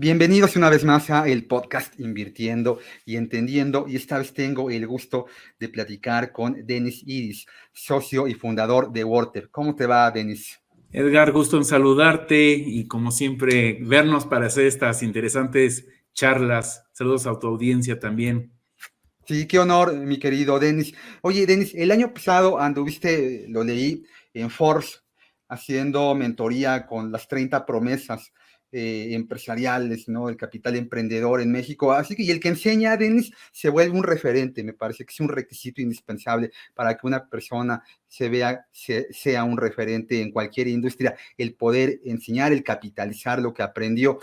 Bienvenidos una vez más a el podcast Invirtiendo y Entendiendo, y esta vez tengo el gusto de platicar con Denis Iris, socio y fundador de Worter. ¿Cómo te va, Denis? Edgar, gusto en saludarte y como siempre vernos para hacer estas interesantes charlas. Saludos a tu audiencia también. Sí, qué honor, mi querido Denis. Oye, Denis, el año pasado anduviste, lo leí, en Forbes, haciendo mentoría con las 30 promesas empresariales, ¿no? El capital emprendedor en México. Así que, y el que enseña, Denis, se vuelve un referente. Me parece que es un requisito indispensable para que una persona sea un referente en cualquier industria, el poder enseñar, el capitalizar lo que aprendió.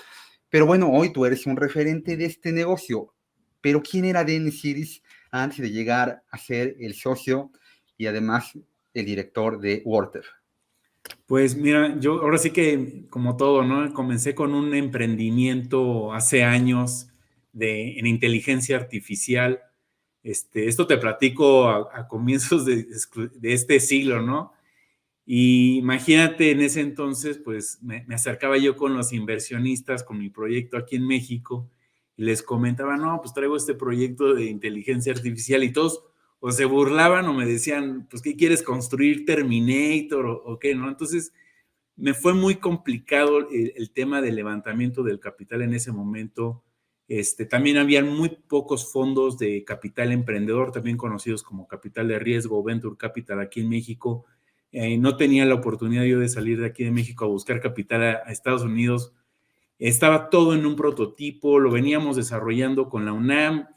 Pero bueno, hoy tú eres un referente de este negocio. Pero ¿quién era Denis Iris antes de llegar a ser el socio y además el director de Worter? Pues mira, yo ahora sí que como todo, ¿no? Comencé con un emprendimiento hace años en inteligencia artificial. Esto te platico a comienzos de este siglo, ¿no? Y imagínate, en ese entonces, pues me acercaba yo con los inversionistas, con mi proyecto aquí en México, y les comentaba, no, pues traigo este proyecto de inteligencia artificial, y todos o se burlaban o me decían, pues, ¿qué quieres construir, Terminator o qué, no? Entonces, me fue muy complicado el tema del levantamiento del capital en ese momento. También habían muy pocos fondos de capital emprendedor, también conocidos como capital de riesgo o venture capital aquí en México. No tenía la oportunidad yo de salir de aquí de México a buscar capital a Estados Unidos. Estaba todo en un prototipo, lo veníamos desarrollando con la UNAM.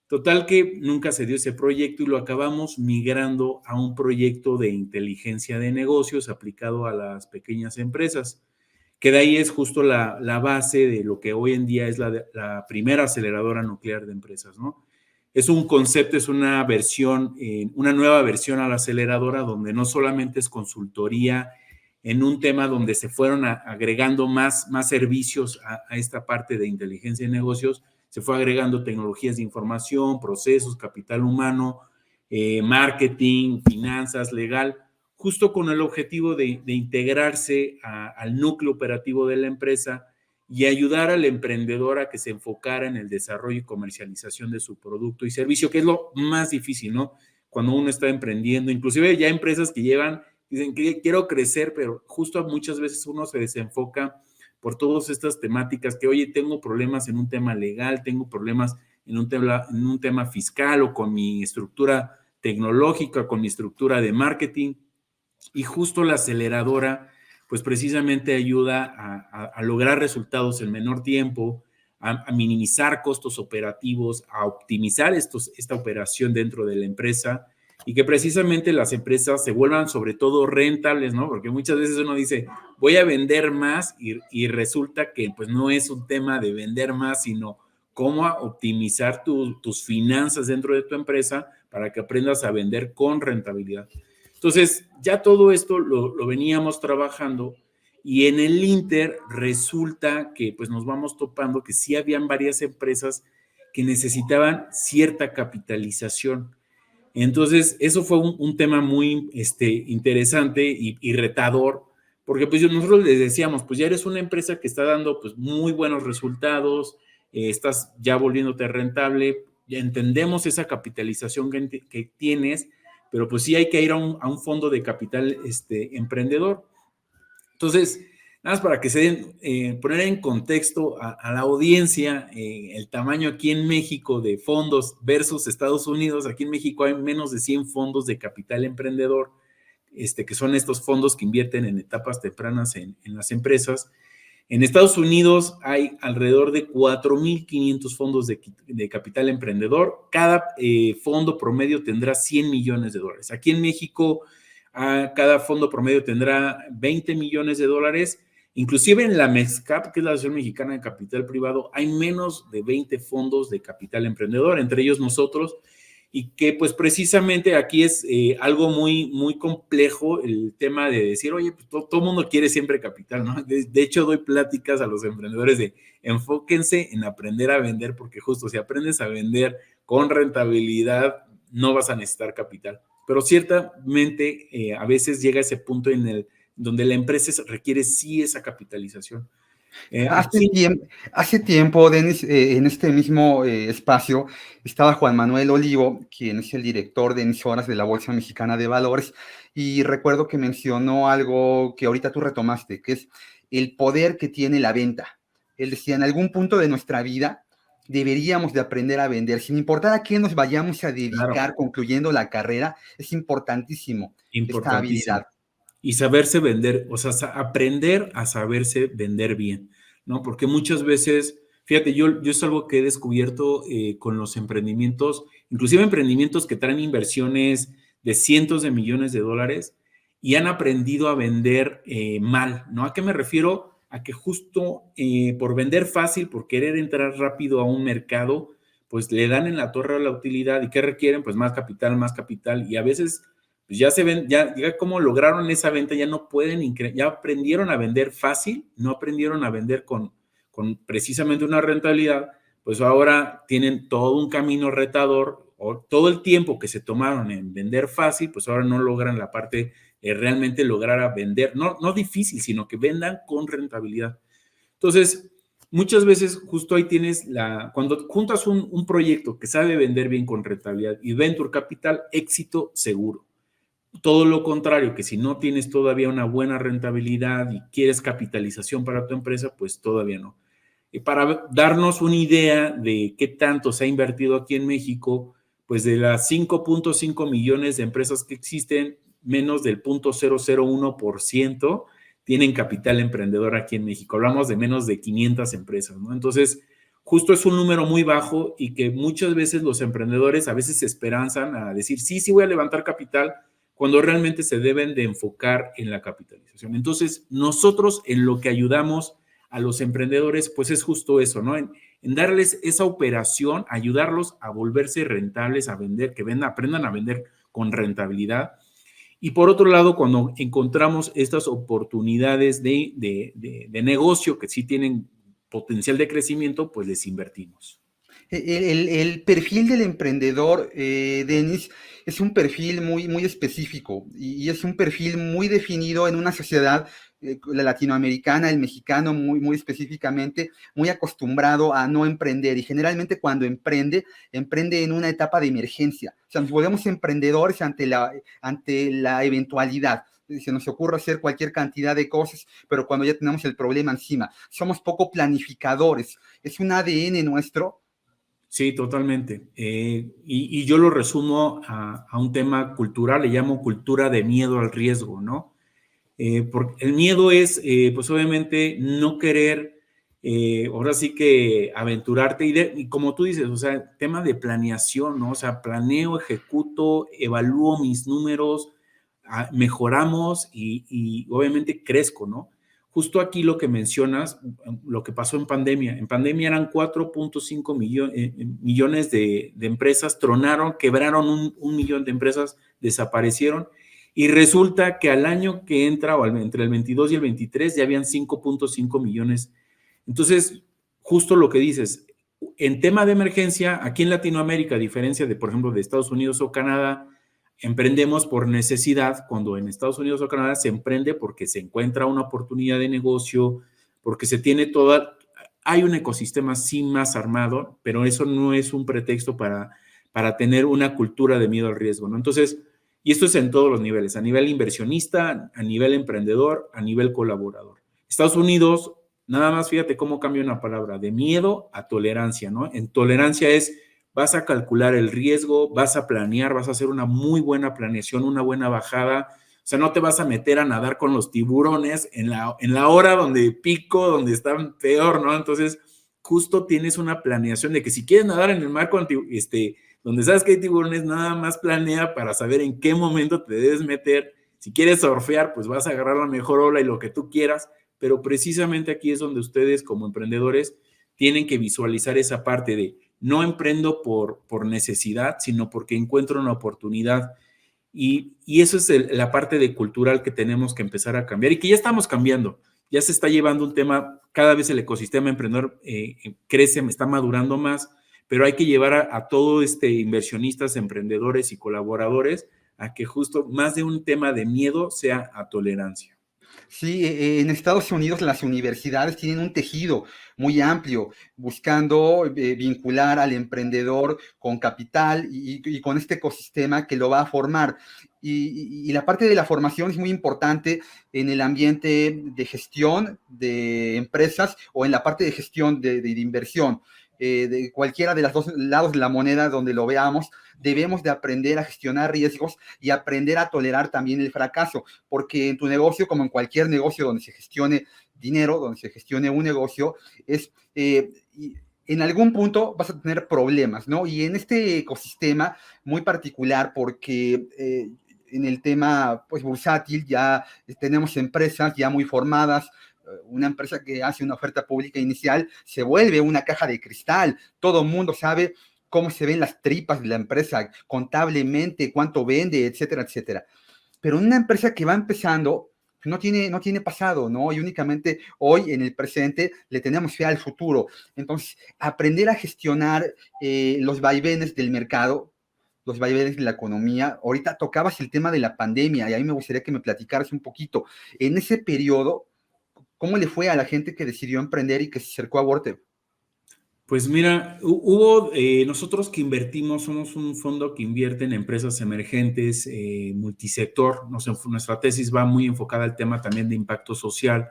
Total que nunca se dio ese proyecto y lo acabamos migrando a un proyecto de inteligencia de negocios aplicado a las pequeñas empresas, que de ahí es justo la base de lo que hoy en día es la primera aceleradora nuclear de empresas, ¿no? Es un concepto, es una versión, una nueva versión a la aceleradora donde no solamente es consultoría en un tema donde se fueron agregando más servicios a esta parte de inteligencia de negocios, se fue agregando tecnologías de información, procesos, capital humano, marketing, finanzas, legal, justo con el objetivo de integrarse al núcleo operativo de la empresa y ayudar al emprendedor a que se enfocara en el desarrollo y comercialización de su producto y servicio, que es lo más difícil, ¿no? Cuando uno está emprendiendo, inclusive ya empresas que llevan, dicen que quiero crecer, pero justo muchas veces uno se desenfoca por todas estas temáticas que, oye, tengo problemas en un tema legal, tengo problemas en un tema fiscal o con mi estructura tecnológica, con mi estructura de marketing. Y justo la aceleradora, pues precisamente ayuda a lograr resultados en menor tiempo, a minimizar costos operativos, a optimizar esta operación dentro de la empresa y que precisamente las empresas se vuelvan sobre todo rentables, ¿no? Porque muchas veces uno dice, voy a vender más y resulta que pues no es un tema de vender más, sino cómo optimizar tus finanzas dentro de tu empresa para que aprendas a vender con rentabilidad. Entonces, ya todo esto lo veníamos trabajando y en el Inter resulta que pues nos vamos topando que sí habían varias empresas que necesitaban cierta capitalización. Entonces, eso fue un tema muy interesante y retador, porque pues nosotros les decíamos, pues ya eres una empresa que está dando pues muy buenos resultados, estás ya volviéndote rentable, ya entendemos esa capitalización que tienes, pero pues sí hay que ir a un fondo de capital emprendedor. Entonces, nada más para que se den, poner en contexto a la audiencia el tamaño aquí en México de fondos versus Estados Unidos. Aquí en México hay menos de 100 fondos de capital emprendedor, que son estos fondos que invierten en etapas tempranas en las empresas. En Estados Unidos hay alrededor de 4,500 fondos de capital emprendedor. Cada fondo promedio tendrá 100 millones de dólares. Aquí en México, cada fondo promedio tendrá 20 millones de dólares. Inclusive en la MEXCAP, que es la Asociación Mexicana de Capital Privado, hay menos de 20 fondos de capital emprendedor, entre ellos nosotros, y que pues precisamente aquí es algo muy, muy complejo el tema de decir, oye, pues todo mundo quiere siempre capital, ¿no? De hecho, doy pláticas a los emprendedores de enfóquense en aprender a vender, porque justo si aprendes a vender con rentabilidad, no vas a necesitar capital. Pero ciertamente a veces llega ese punto donde la empresa requiere sí esa capitalización. Hace Aquí, tiempo, hace tiempo, Denis, en este mismo espacio estaba Juan Manuel Olivo, quien es el director de emisoras de la Bolsa Mexicana de Valores, y recuerdo que mencionó algo que ahorita tú retomaste, que es el poder que tiene la venta. Él decía, en algún punto de nuestra vida deberíamos de aprender a vender, sin importar a qué nos vayamos a claro, dedicar concluyendo la carrera, es importantísimo esta importantísimo. habilidad. Y saberse vender, o sea, aprender a saberse vender bien, ¿no? Porque muchas veces, fíjate, yo es algo que he descubierto con los emprendimientos, inclusive emprendimientos que traen inversiones de cientos de millones de dólares y han aprendido a vender mal, ¿no? ¿A qué me refiero? A que justo por vender fácil, por querer entrar rápido a un mercado, pues le dan en la torre a la utilidad y ¿qué requieren? Pues más capital y a veces pues ya se ven, ya como lograron esa venta, ya no pueden, ya aprendieron a vender fácil, no aprendieron a vender con precisamente una rentabilidad, pues ahora tienen todo un camino retador, o todo el tiempo que se tomaron en vender fácil, pues ahora no logran la parte de realmente lograr a vender, no difícil, sino que vendan con rentabilidad. Entonces, muchas veces justo ahí tienes cuando juntas un proyecto que sabe vender bien con rentabilidad y venture capital, éxito seguro. Todo lo contrario, que si no tienes todavía una buena rentabilidad y quieres capitalización para tu empresa, pues todavía no. Y para darnos una idea de qué tanto se ha invertido aquí en México, pues de las 5.5 millones de empresas que existen, menos del 0.001% tienen capital emprendedor aquí en México. Hablamos de menos de 500 empresas, ¿no? Entonces, justo es un número muy bajo y que muchas veces los emprendedores a veces se esperanzan a decir, sí voy a levantar capital, cuando realmente se deben de enfocar en la capitalización. Entonces, nosotros en lo que ayudamos a los emprendedores, pues es justo eso, ¿no? En darles esa operación, ayudarlos a volverse rentables, a vender, que vendan, aprendan a vender con rentabilidad. Y por otro lado, cuando encontramos estas oportunidades de negocio que sí tienen potencial de crecimiento, pues les invertimos. El perfil del emprendedor, Denis, es un perfil muy específico y es un perfil muy definido en una sociedad, la latinoamericana, el mexicano muy específicamente, muy acostumbrado a no emprender y generalmente cuando emprende en una etapa de emergencia. O sea, nos volvemos emprendedores ante la eventualidad. Se nos ocurre hacer cualquier cantidad de cosas, pero cuando ya tenemos el problema encima, somos poco planificadores. Es un ADN nuestro. Sí, totalmente. Y yo lo resumo a un tema cultural, le llamo cultura de miedo al riesgo, ¿no? Porque el miedo es, pues obviamente, no querer, ahora sí que aventurarte y como tú dices, o sea, tema de planeación, ¿no? O sea, planeo, ejecuto, evalúo mis números, mejoramos y obviamente crezco, ¿no? Justo aquí lo que mencionas, lo que pasó en pandemia eran 4.5 millones de empresas, tronaron, quebraron un millón de empresas, desaparecieron, y resulta que al año que entra, o entre el 22 y el 23, ya habían 5.5 millones. Entonces, justo lo que dices, en tema de emergencia, aquí en Latinoamérica, a diferencia de, por ejemplo, de Estados Unidos o Canadá, emprendemos por necesidad, cuando en Estados Unidos o Canadá se emprende porque se encuentra una oportunidad de negocio, porque se tiene hay un ecosistema sí más armado, pero eso no es un pretexto para tener una cultura de miedo al riesgo, ¿no? Entonces, y esto es en todos los niveles, a nivel inversionista, a nivel emprendedor, a nivel colaborador. Estados Unidos, nada más fíjate cómo cambia una palabra, de miedo a tolerancia, ¿no? En tolerancia es vas a calcular el riesgo, vas a planear, vas a hacer una muy buena planeación, una buena bajada. O sea, no te vas a meter a nadar con los tiburones en la hora donde pico, donde están peor, ¿no? Entonces, justo tienes una planeación de que si quieres nadar en el mar con donde sabes que hay tiburones, nada más planea para saber en qué momento te debes meter. Si quieres surfear, pues vas a agarrar la mejor ola y lo que tú quieras, pero precisamente aquí es donde ustedes como emprendedores tienen que visualizar esa parte de no emprendo por necesidad, sino porque encuentro una oportunidad. Y eso es la parte de cultural que tenemos que empezar a cambiar y que ya estamos cambiando. Ya se está llevando un tema, cada vez el ecosistema emprendedor crece, está madurando más, pero hay que llevar a todo inversionistas, emprendedores y colaboradores a que justo más de un tema de miedo sea a tolerancia. Sí, en Estados Unidos las universidades tienen un tejido muy amplio, buscando vincular al emprendedor con capital y con este ecosistema que lo va a formar. Y la parte de la formación es muy importante en el ambiente de gestión de empresas o en la parte de gestión de inversión. De cualquiera de los dos lados de la moneda donde lo veamos, debemos de aprender a gestionar riesgos y aprender a tolerar también el fracaso, porque en tu negocio, como en cualquier negocio donde se gestione dinero, donde se gestione un negocio, es en algún punto vas a tener problemas, ¿no? Y en este ecosistema muy particular, porque en el tema pues bursátil ya tenemos empresas ya muy formadas. Una empresa que hace una oferta pública inicial se vuelve una caja de cristal. Todo el mundo sabe cómo se ven las tripas de la empresa, contablemente, cuánto vende, etcétera, etcétera. Pero una empresa que va empezando no tiene pasado, ¿no? Y únicamente hoy en el presente le tenemos fe al futuro. Entonces, aprender a gestionar los vaivenes del mercado, los vaivenes de la economía. Ahorita tocabas el tema de la pandemia y a mí me gustaría que me platicaras un poquito. En ese periodo, ¿cómo le fue a la gente que decidió emprender y que se acercó a Wortep? Pues mira, hubo, nosotros que invertimos, somos un fondo que invierte en empresas emergentes, multisector. Nuestra tesis va muy enfocada al tema también de impacto social.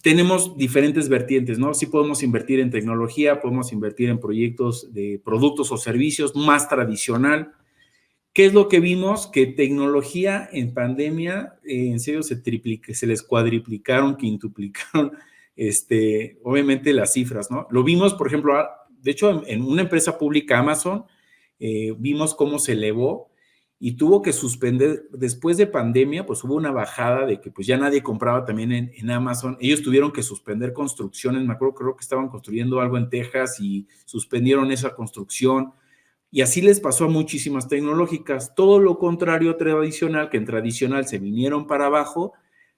Tenemos diferentes vertientes, ¿no? Sí podemos invertir en tecnología, podemos invertir en proyectos de productos o servicios más tradicional. ¿Qué es lo que vimos? Que tecnología en pandemia, en serio, se les cuadriplicaron, quintuplicaron, obviamente las cifras, ¿no? Lo vimos, por ejemplo, de hecho, en una empresa pública, Amazon, vimos cómo se elevó y tuvo que suspender, después de pandemia, pues hubo una bajada de que pues ya nadie compraba también en Amazon. Ellos tuvieron que suspender construcciones, me acuerdo, creo que estaban construyendo algo en Texas y suspendieron esa construcción. Y así les pasó a muchísimas tecnológicas, todo lo contrario a tradicional, que en tradicional se vinieron para abajo,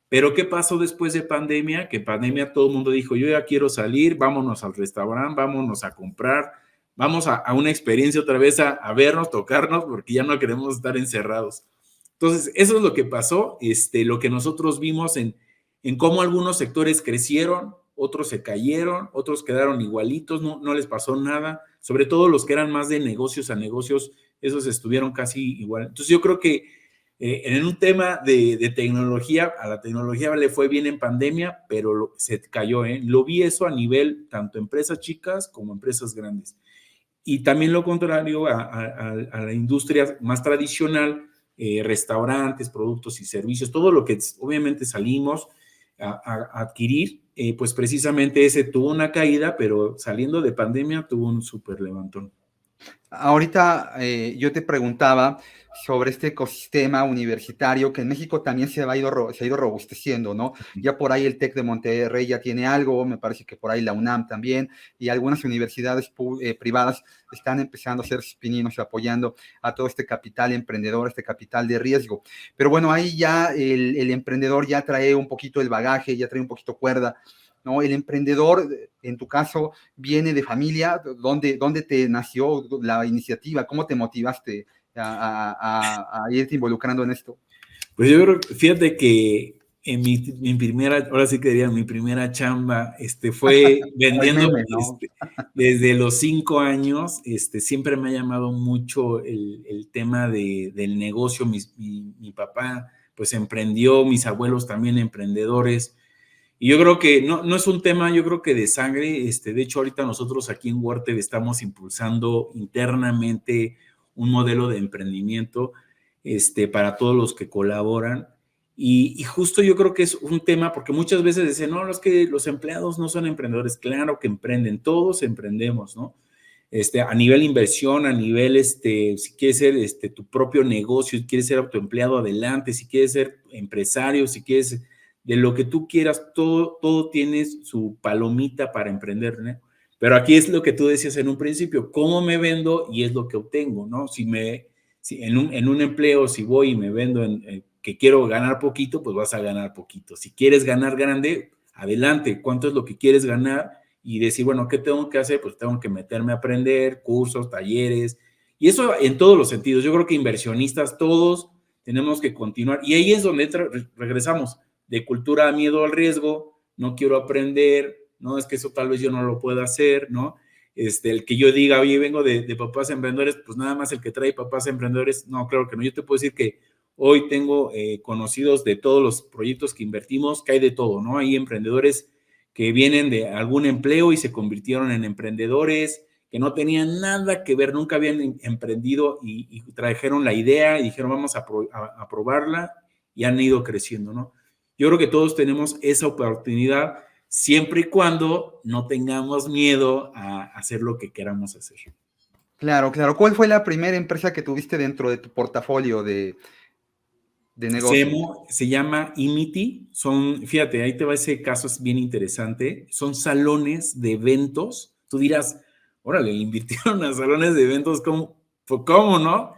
pero ¿qué pasó después de pandemia? Que en pandemia todo el mundo dijo, yo ya quiero salir, vámonos al restaurante, vámonos a comprar, vamos a una experiencia otra vez a vernos, tocarnos, porque ya no queremos estar encerrados. Entonces, eso es lo que pasó, lo que nosotros vimos en cómo algunos sectores crecieron, otros se cayeron, otros quedaron igualitos, no les pasó nada, sobre todo los que eran más de negocios a negocios, esos estuvieron casi igual. Entonces yo creo que en un tema de tecnología, a la tecnología le fue bien en pandemia, pero se cayó, ¿eh? Lo vi eso a nivel tanto empresas chicas como empresas grandes. Y también lo contrario a la industria más tradicional, restaurantes, productos y servicios, todo lo que obviamente salimos a adquirir, pues precisamente ese tuvo una caída, pero saliendo de pandemia tuvo un súper levantón. Ahorita yo te preguntaba sobre este ecosistema universitario que en México también se ha ido robusteciendo, ¿no? Ya por ahí el TEC de Monterrey ya tiene algo, me parece que por ahí la UNAM también, y algunas universidades privadas están empezando a hacer sus pininos y apoyando a todo este capital emprendedor, este capital de riesgo. Pero bueno, ahí ya el emprendedor ya trae un poquito el bagaje, ya trae un poquito cuerda, ¿no? El emprendedor, en tu caso, viene de familia. ¿Dónde te nació la iniciativa? ¿Cómo te motivaste a irte involucrando en esto? Pues yo creo, fíjate que en mi primera, ahora sí que diría, mi primera chamba, fue El vendiendo, meme, ¿no? desde los 5 años, siempre me ha llamado mucho el tema del negocio. Mi papá, pues emprendió, mis abuelos también emprendedores. Y yo creo que no es un tema, yo creo que de sangre. De hecho, ahorita nosotros aquí en Wortep estamos impulsando internamente un modelo de emprendimiento para todos los que colaboran. Y justo yo creo que es un tema, porque muchas veces dicen, no, es que los empleados no son emprendedores. Claro que emprenden, todos emprendemos, ¿no? A nivel inversión, a nivel, si quieres ser tu propio negocio, si quieres ser autoempleado, adelante, si quieres ser empresario, si quieres de lo que tú quieras, todo tienes su palomita para emprender, ¿no? Pero aquí es lo que tú decías en un principio, cómo me vendo y es lo que obtengo, ¿no? Si en un empleo, si voy y me vendo que quiero ganar poquito, pues vas a ganar poquito. Si quieres ganar grande, adelante, ¿cuánto es lo que quieres ganar? Y decir, bueno, ¿qué tengo que hacer? Pues tengo que meterme a aprender, cursos, talleres, y eso en todos los sentidos. Yo creo que inversionistas todos tenemos que continuar. Y ahí es donde regresamos, de cultura a miedo al riesgo, no quiero aprender, no, es que eso tal vez yo no lo pueda hacer, ¿no? El que yo diga, oye, vengo de papás emprendedores, pues nada más el que trae papás emprendedores, no, claro que no. Yo te puedo decir que hoy tengo conocidos de todos los proyectos que invertimos, que hay de todo, ¿no? Hay emprendedores que vienen de algún empleo y se convirtieron en emprendedores, que no tenían nada que ver, nunca habían emprendido y trajeron la idea y dijeron, vamos a probarla y han ido creciendo, ¿no? Yo creo que todos tenemos esa oportunidad siempre y cuando no tengamos miedo a hacer lo que queramos hacer. Claro, claro. ¿Cuál fue la primera empresa que tuviste dentro de tu portafolio de negocios? Se llama Imity. Fíjate, ahí te va ese caso, es bien interesante. Son salones de eventos. Tú dirás, órale, le invirtieron a salones de eventos, ¿cómo no?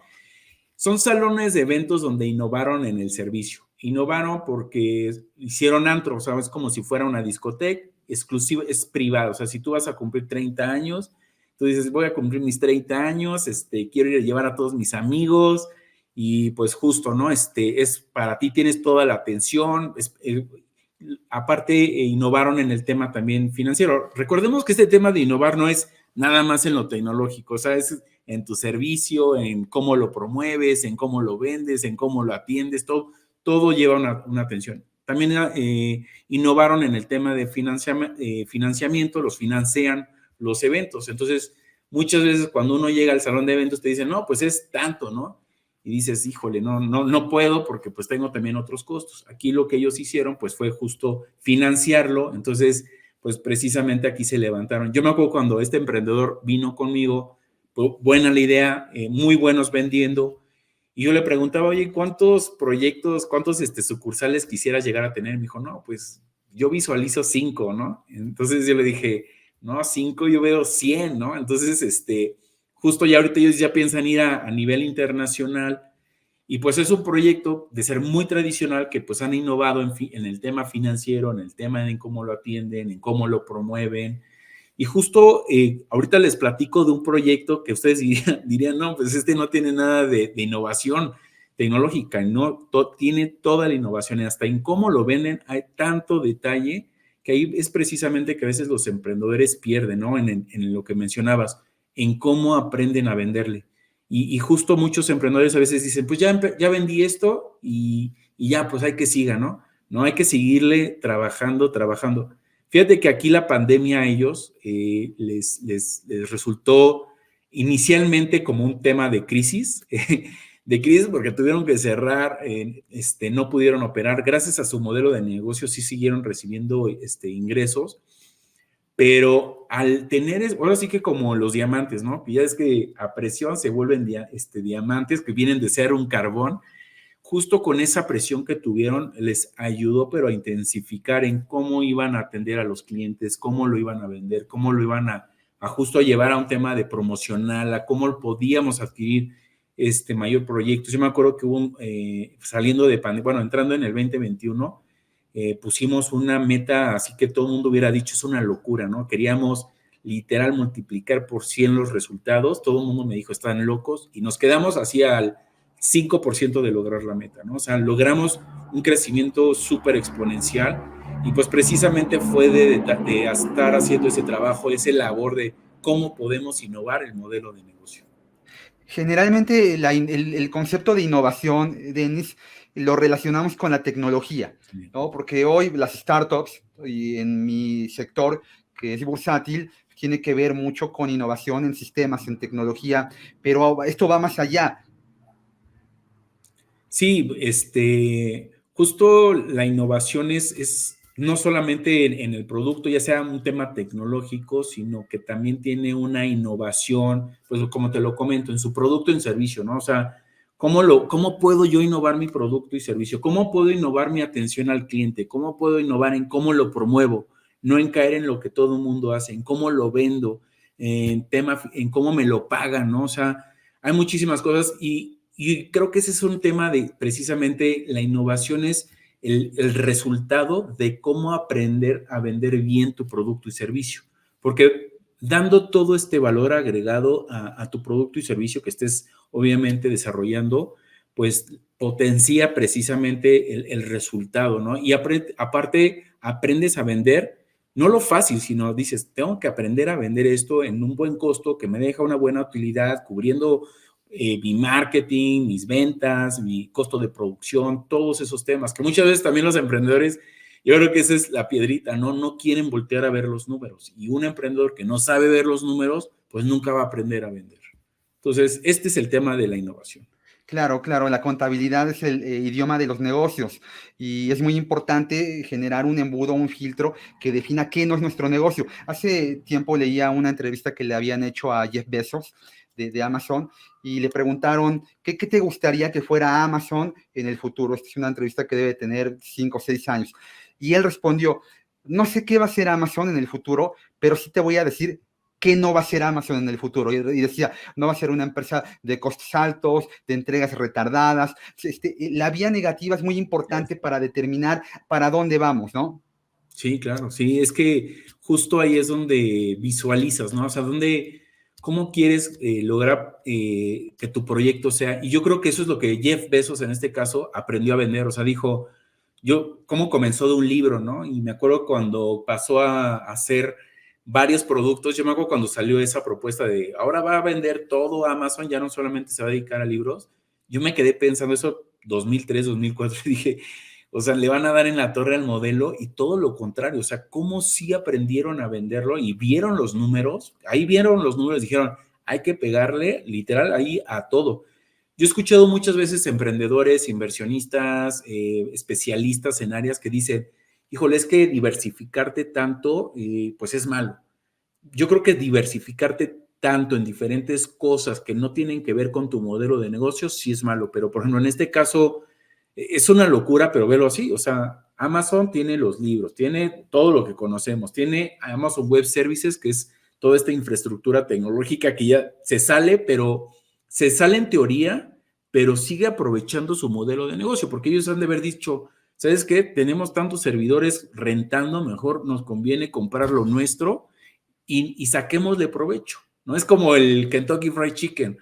Son salones de eventos donde innovaron en el servicio. Innovaron porque hicieron antro, o sea, es como si fuera una discoteca exclusiva, es privado. O sea, si tú vas a cumplir 30 años, tú dices, voy a cumplir mis 30 años, quiero ir a llevar a todos mis amigos y pues justo, ¿no? Es para ti, tienes toda la atención. Aparte, innovaron en el tema también financiero. Recordemos que este tema de innovar no es nada más en lo tecnológico, o sea, es en tu servicio, en cómo lo promueves, en cómo lo vendes, en cómo lo atiendes, todo lleva una atención. También innovaron en el tema de financiamiento, los financian los eventos. Entonces, muchas veces cuando uno llega al salón de eventos te dicen, no, pues es tanto, ¿no? Y dices, híjole, no puedo porque pues tengo también otros costos. Aquí lo que ellos hicieron pues fue justo financiarlo. Entonces, pues precisamente aquí se levantaron. Yo me acuerdo cuando este emprendedor vino conmigo, buena la idea, muy buenos vendiendo, y yo le preguntaba, oye, ¿cuántos proyectos, cuántos sucursales quisieras llegar a tener? Me dijo, no, pues yo visualizo 5, ¿no? Entonces yo le dije, no, 5, yo veo 100, ¿no? Entonces, justo ya ahorita ellos ya piensan ir a nivel internacional, y pues es un proyecto de ser muy tradicional que pues han innovado en el tema financiero, en el tema en cómo lo atienden, en cómo lo promueven. Y justo ahorita les platico de un proyecto que ustedes dirían, no, pues no tiene nada de innovación tecnológica, no, tiene toda la innovación, y hasta en cómo lo venden hay tanto detalle que ahí es precisamente que a veces los emprendedores pierden, ¿no? En lo que mencionabas, en cómo aprenden a venderle. Y justo muchos emprendedores a veces dicen, pues ya vendí esto y ya, pues hay que siga, ¿no? No hay que seguirle trabajando. Fíjate que aquí la pandemia a ellos les resultó inicialmente como un tema de crisis, porque tuvieron que cerrar, no pudieron operar. Gracias a su modelo de negocio sí siguieron recibiendo ingresos, pero al tener, ahora sí que como los diamantes, ¿no? Ya es que a presión se vuelven diamantes que vienen de ser un carbón. Justo con esa presión que tuvieron, les ayudó, pero a intensificar en cómo iban a atender a los clientes, cómo lo iban a vender, cómo lo iban a justo a llevar a un tema de promocional, a cómo podíamos adquirir mayor proyecto. Yo me acuerdo que hubo saliendo de pandemia, bueno, entrando en el 2021, pusimos una meta así que todo el mundo hubiera dicho, es una locura, ¿no? Queríamos literal multiplicar por 100 los resultados. Todo el mundo me dijo, están locos, y nos quedamos así al 5% de lograr la meta, ¿no? O sea, logramos un crecimiento súper exponencial, y pues precisamente fue de estar haciendo ese trabajo, ese labor de cómo podemos innovar el modelo de negocio. Generalmente el concepto de innovación, Denis, lo relacionamos con la tecnología, ¿no? Porque hoy las startups, y en mi sector, que es bursátil, tiene que ver mucho con innovación en sistemas, en tecnología, pero esto va más allá. Sí, justo la innovación es no solamente en el producto, ya sea un tema tecnológico, sino que también tiene una innovación, pues como te lo comento, en su producto y en servicio, ¿no? O sea, ¿cómo puedo yo innovar mi producto y servicio? ¿Cómo puedo innovar mi atención al cliente? ¿Cómo puedo innovar en cómo lo promuevo? No en caer en lo que todo el mundo hace, en cómo lo vendo, en cómo me lo pagan, ¿no? O sea, hay muchísimas cosas, y creo que ese es un tema de precisamente la innovación, es el resultado de cómo aprender a vender bien tu producto y servicio. Porque dando todo este valor agregado a tu producto y servicio que estés obviamente desarrollando, pues potencia precisamente el resultado, ¿no? Y aparte aprendes a vender, no lo fácil, sino dices, tengo que aprender a vender esto en un buen costo que me deja una buena utilidad, cubriendo mi marketing, mis ventas, mi costo de producción, todos esos temas, que muchas veces también los emprendedores, yo creo que esa es la piedrita, ¿no? No quieren voltear a ver los números. Y un emprendedor que no sabe ver los números, pues nunca va a aprender a vender. Entonces, este es el tema de la innovación. Claro, claro, la contabilidad es el idioma de los negocios y es muy importante generar un embudo, un filtro que defina qué no es nuestro negocio. Hace tiempo leía una entrevista que le habían hecho a Jeff Bezos de Amazon y le preguntaron, ¿qué te gustaría que fuera Amazon en el futuro? Esta es una entrevista que debe tener 5 o 6 años. Y él respondió, no sé qué va a ser Amazon en el futuro, pero sí te voy a decir qué no va a ser Amazon en el futuro. Y decía, no va a ser una empresa de costos altos, de entregas retardadas. La vía negativa es muy importante para determinar para dónde vamos, ¿no? Sí, claro, sí, es que justo ahí es donde visualizas, ¿no? O sea, cómo quieres lograr que tu proyecto sea. Y yo creo que eso es lo que Jeff Bezos en este caso aprendió a vender. O sea, dijo, cómo comenzó de un libro, ¿no? Y me acuerdo cuando pasó a hacer varios productos. Yo me acuerdo cuando salió esa propuesta de ahora va a vender todo Amazon, ya no solamente se va a dedicar a libros. Yo me quedé pensando eso 2003, 2004 y dije, o sea, le van a dar en la torre al modelo y todo lo contrario. O sea, cómo sí aprendieron a venderlo y vieron los números. Ahí vieron los números, dijeron, hay que pegarle literal ahí a todo. Yo he escuchado muchas veces emprendedores, inversionistas, especialistas en áreas que dicen, híjole, es que diversificarte tanto, pues es malo. Yo creo que diversificarte tanto en diferentes cosas que no tienen que ver con tu modelo de negocio, sí es malo. Pero, por ejemplo, en este caso, es una locura, pero velo así. O sea, Amazon tiene los libros, tiene todo lo que conocemos, tiene Amazon Web Services, que es toda esta infraestructura tecnológica que ya se sale, pero se sale en teoría, pero sigue aprovechando su modelo de negocio, porque ellos han de haber dicho, ¿sabes qué? Tenemos tantos servidores rentando, mejor nos conviene comprar lo nuestro y saquémosle provecho, ¿no? Es como el Kentucky Fried Chicken,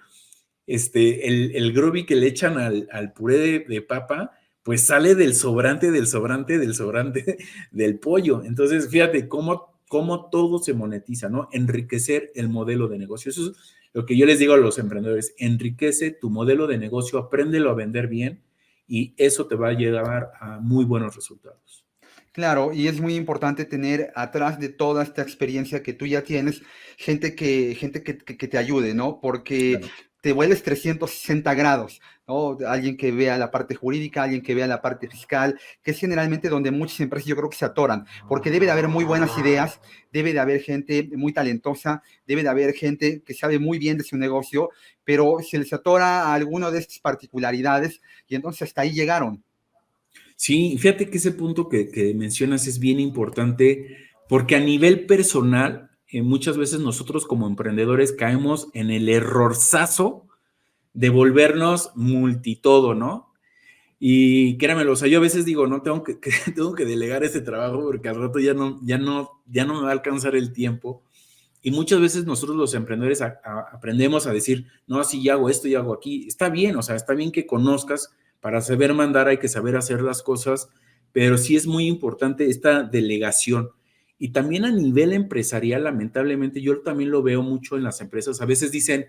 el groovy que le echan al puré de papa, pues sale del sobrante, del sobrante, del sobrante del pollo. Entonces, fíjate cómo todo se monetiza, ¿no? Enriquecer el modelo de negocio. Eso es lo que yo les digo a los emprendedores, enriquece tu modelo de negocio, apréndelo a vender bien y eso te va a llevar a muy buenos resultados. Claro, y es muy importante tener atrás de toda esta experiencia que tú ya tienes, gente que te ayude, ¿no? Porque Claro. te vuelves 360 grados, ¿no? Alguien que vea la parte jurídica, alguien que vea la parte fiscal, que es generalmente donde muchas empresas yo creo que se atoran, porque debe de haber muy buenas ideas, debe de haber gente muy talentosa, debe de haber gente que sabe muy bien de su negocio, pero se les atora a alguno de estas particularidades y entonces hasta ahí llegaron. Sí, fíjate que ese punto que mencionas es bien importante porque a nivel personal, muchas veces nosotros como emprendedores caemos en el errorzazo de volvernos multitodo, ¿no? Y créanmelo, o sea, yo a veces digo, no, tengo que delegar ese trabajo porque al rato ya no me va a alcanzar el tiempo. Y muchas veces nosotros los emprendedores aprendemos a decir, no, si ya hago esto y hago aquí. Está bien, o sea, está bien que conozcas, para saber mandar hay que saber hacer las cosas, pero sí es muy importante esta delegación. Y también a nivel empresarial, lamentablemente, yo también lo veo mucho en las empresas. A veces dicen,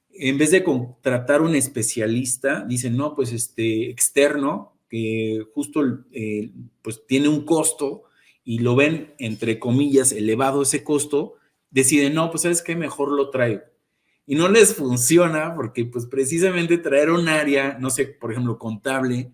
en vez de contratar un especialista, dicen, no, pues externo, que justo pues tiene un costo y lo ven, entre comillas, elevado ese costo, deciden, no, pues sabes qué, mejor lo traigo. Y no les funciona porque pues precisamente traer un área, no sé, por ejemplo, contable,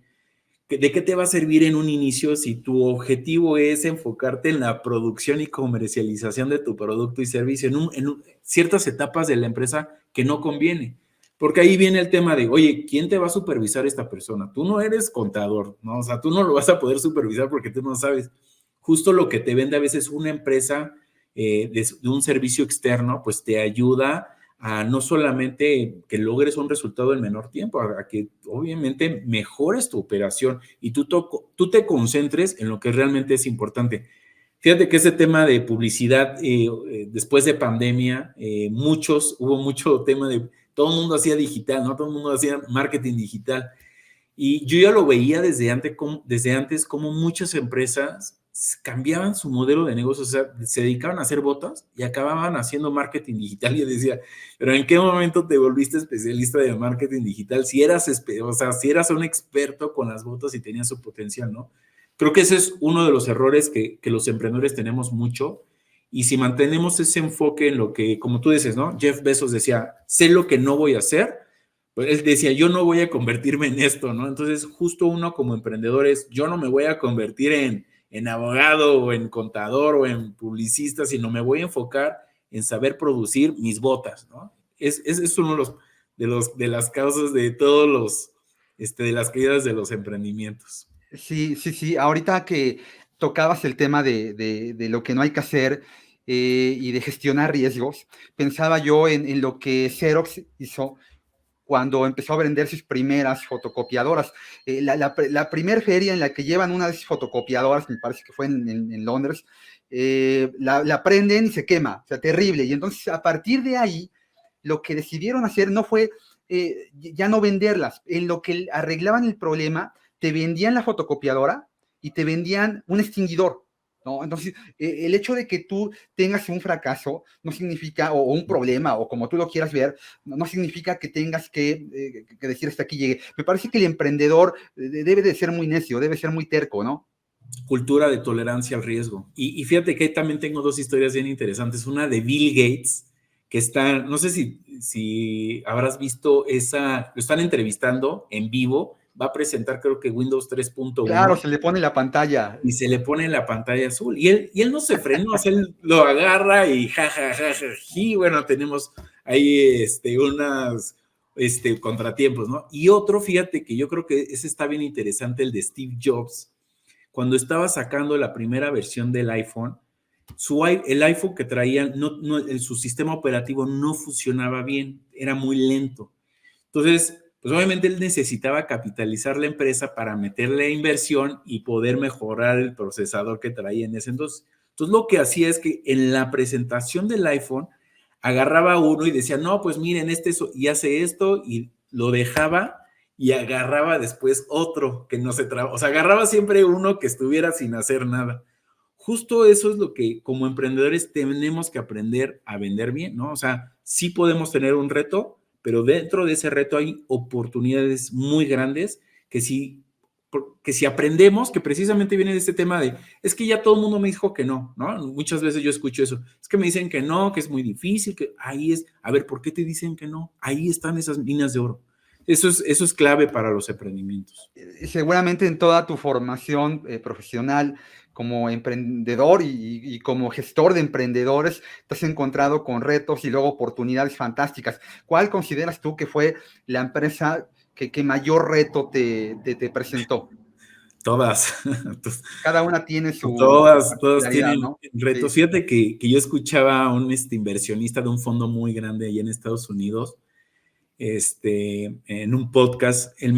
¿de qué te va a servir en un inicio si tu objetivo es enfocarte en la producción y comercialización de tu producto y servicio en ciertas etapas de la empresa que no conviene? Porque ahí viene el tema de, oye, ¿quién te va a supervisar esta persona? Tú no eres contador, ¿no? O sea, tú no lo vas a poder supervisar porque tú no sabes. Justo lo que te vende a veces una empresa de un servicio externo, pues te ayuda a no solamente que logres un resultado en menor tiempo, a que obviamente mejores tu operación y tú te concentres en lo que realmente es importante. Fíjate que ese tema de publicidad, después de pandemia, hubo mucho tema de, todo el mundo hacía digital, ¿no? Todo el mundo hacía marketing digital. Y yo ya lo veía desde antes como muchas empresas cambiaban su modelo de negocio, o sea, se dedicaban a hacer botas y acababan haciendo marketing digital. Y yo decía, pero ¿en qué momento te volviste especialista de marketing digital? Si eras, o sea, si eras un experto con las botas y tenías su potencial, ¿no? Creo que ese es uno de los errores que los emprendedores tenemos mucho. Y si mantenemos ese enfoque en lo que, como tú dices, ¿no? Jeff Bezos decía, sé lo que no voy a hacer, pues él decía, yo no voy a convertirme en esto, ¿no? Entonces, justo uno como emprendedor es, yo no me voy a convertir en abogado o en contador o en publicista, sino me voy a enfocar en saber producir mis botas, ¿no? Es uno de las causas de todos de las caídas de los emprendimientos. Sí, sí, sí. Ahorita que tocabas el tema de lo que no hay que hacer y de gestionar riesgos, pensaba yo en lo que Xerox hizo cuando empezó a vender sus primeras fotocopiadoras. La primera feria en la que llevan una de esas fotocopiadoras, me parece que fue en Londres, la prenden y se quema, o sea, terrible. Y entonces, a partir de ahí, lo que decidieron hacer no fue ya no venderlas. En lo que arreglaban el problema, te vendían la fotocopiadora y te vendían un extinguidor. ¿No? Entonces, el hecho de que tú tengas un fracaso no significa, o un problema, o como tú lo quieras ver, no significa que tengas que decir hasta aquí llegue. Me parece que el emprendedor debe de ser muy necio, debe ser muy terco, ¿no? Cultura de tolerancia al riesgo. Y fíjate que también tengo dos historias bien interesantes. Una de Bill Gates, que está, no sé si habrás visto esa, lo están entrevistando en vivo, va a presentar creo que Windows Claro, 3.1 se le pone la pantalla. y se le pone la pantalla azul. Y él no se frenó, o sea, él lo agarra y y bueno, tenemos ahí unas contratiempos, ¿no? Y otro, fíjate que yo creo que ese está bien interesante, el de Steve Jobs, cuando estaba sacando la primera versión del iPhone, el iPhone que traían, su sistema operativo no funcionaba bien, era muy lento. Entonces, pues obviamente él necesitaba capitalizar la empresa para meterle inversión y poder mejorar el procesador que traía en ese entonces. Entonces, lo que hacía es que en la presentación del iPhone agarraba uno y decía, no, pues miren, y hace esto y lo dejaba y agarraba después otro que no se traba. O sea, agarraba siempre uno que estuviera sin hacer nada. Justo eso es lo que como emprendedores tenemos que aprender a vender bien, ¿no? O sea, sí podemos tener un reto, pero dentro de ese reto hay oportunidades muy grandes que si aprendemos, que precisamente viene de este tema de, es que ya todo el mundo me dijo que no, ¿no? Muchas veces yo escucho eso, es que me dicen que no, que es muy difícil, que ahí es, a ver, ¿por qué te dicen que no? Ahí están esas minas de oro. Eso es clave para los emprendimientos. Seguramente en toda tu formación profesional como emprendedor y como gestor de emprendedores, te has encontrado con retos y luego oportunidades fantásticas. ¿Cuál consideras tú que fue la empresa que mayor reto te presentó? Todas. Cada una tiene su Todas particularidad, tienen ¿no? retos. Sí. Fíjate que yo escuchaba a un inversionista de un fondo muy grande allá en Estados Unidos, en un podcast, él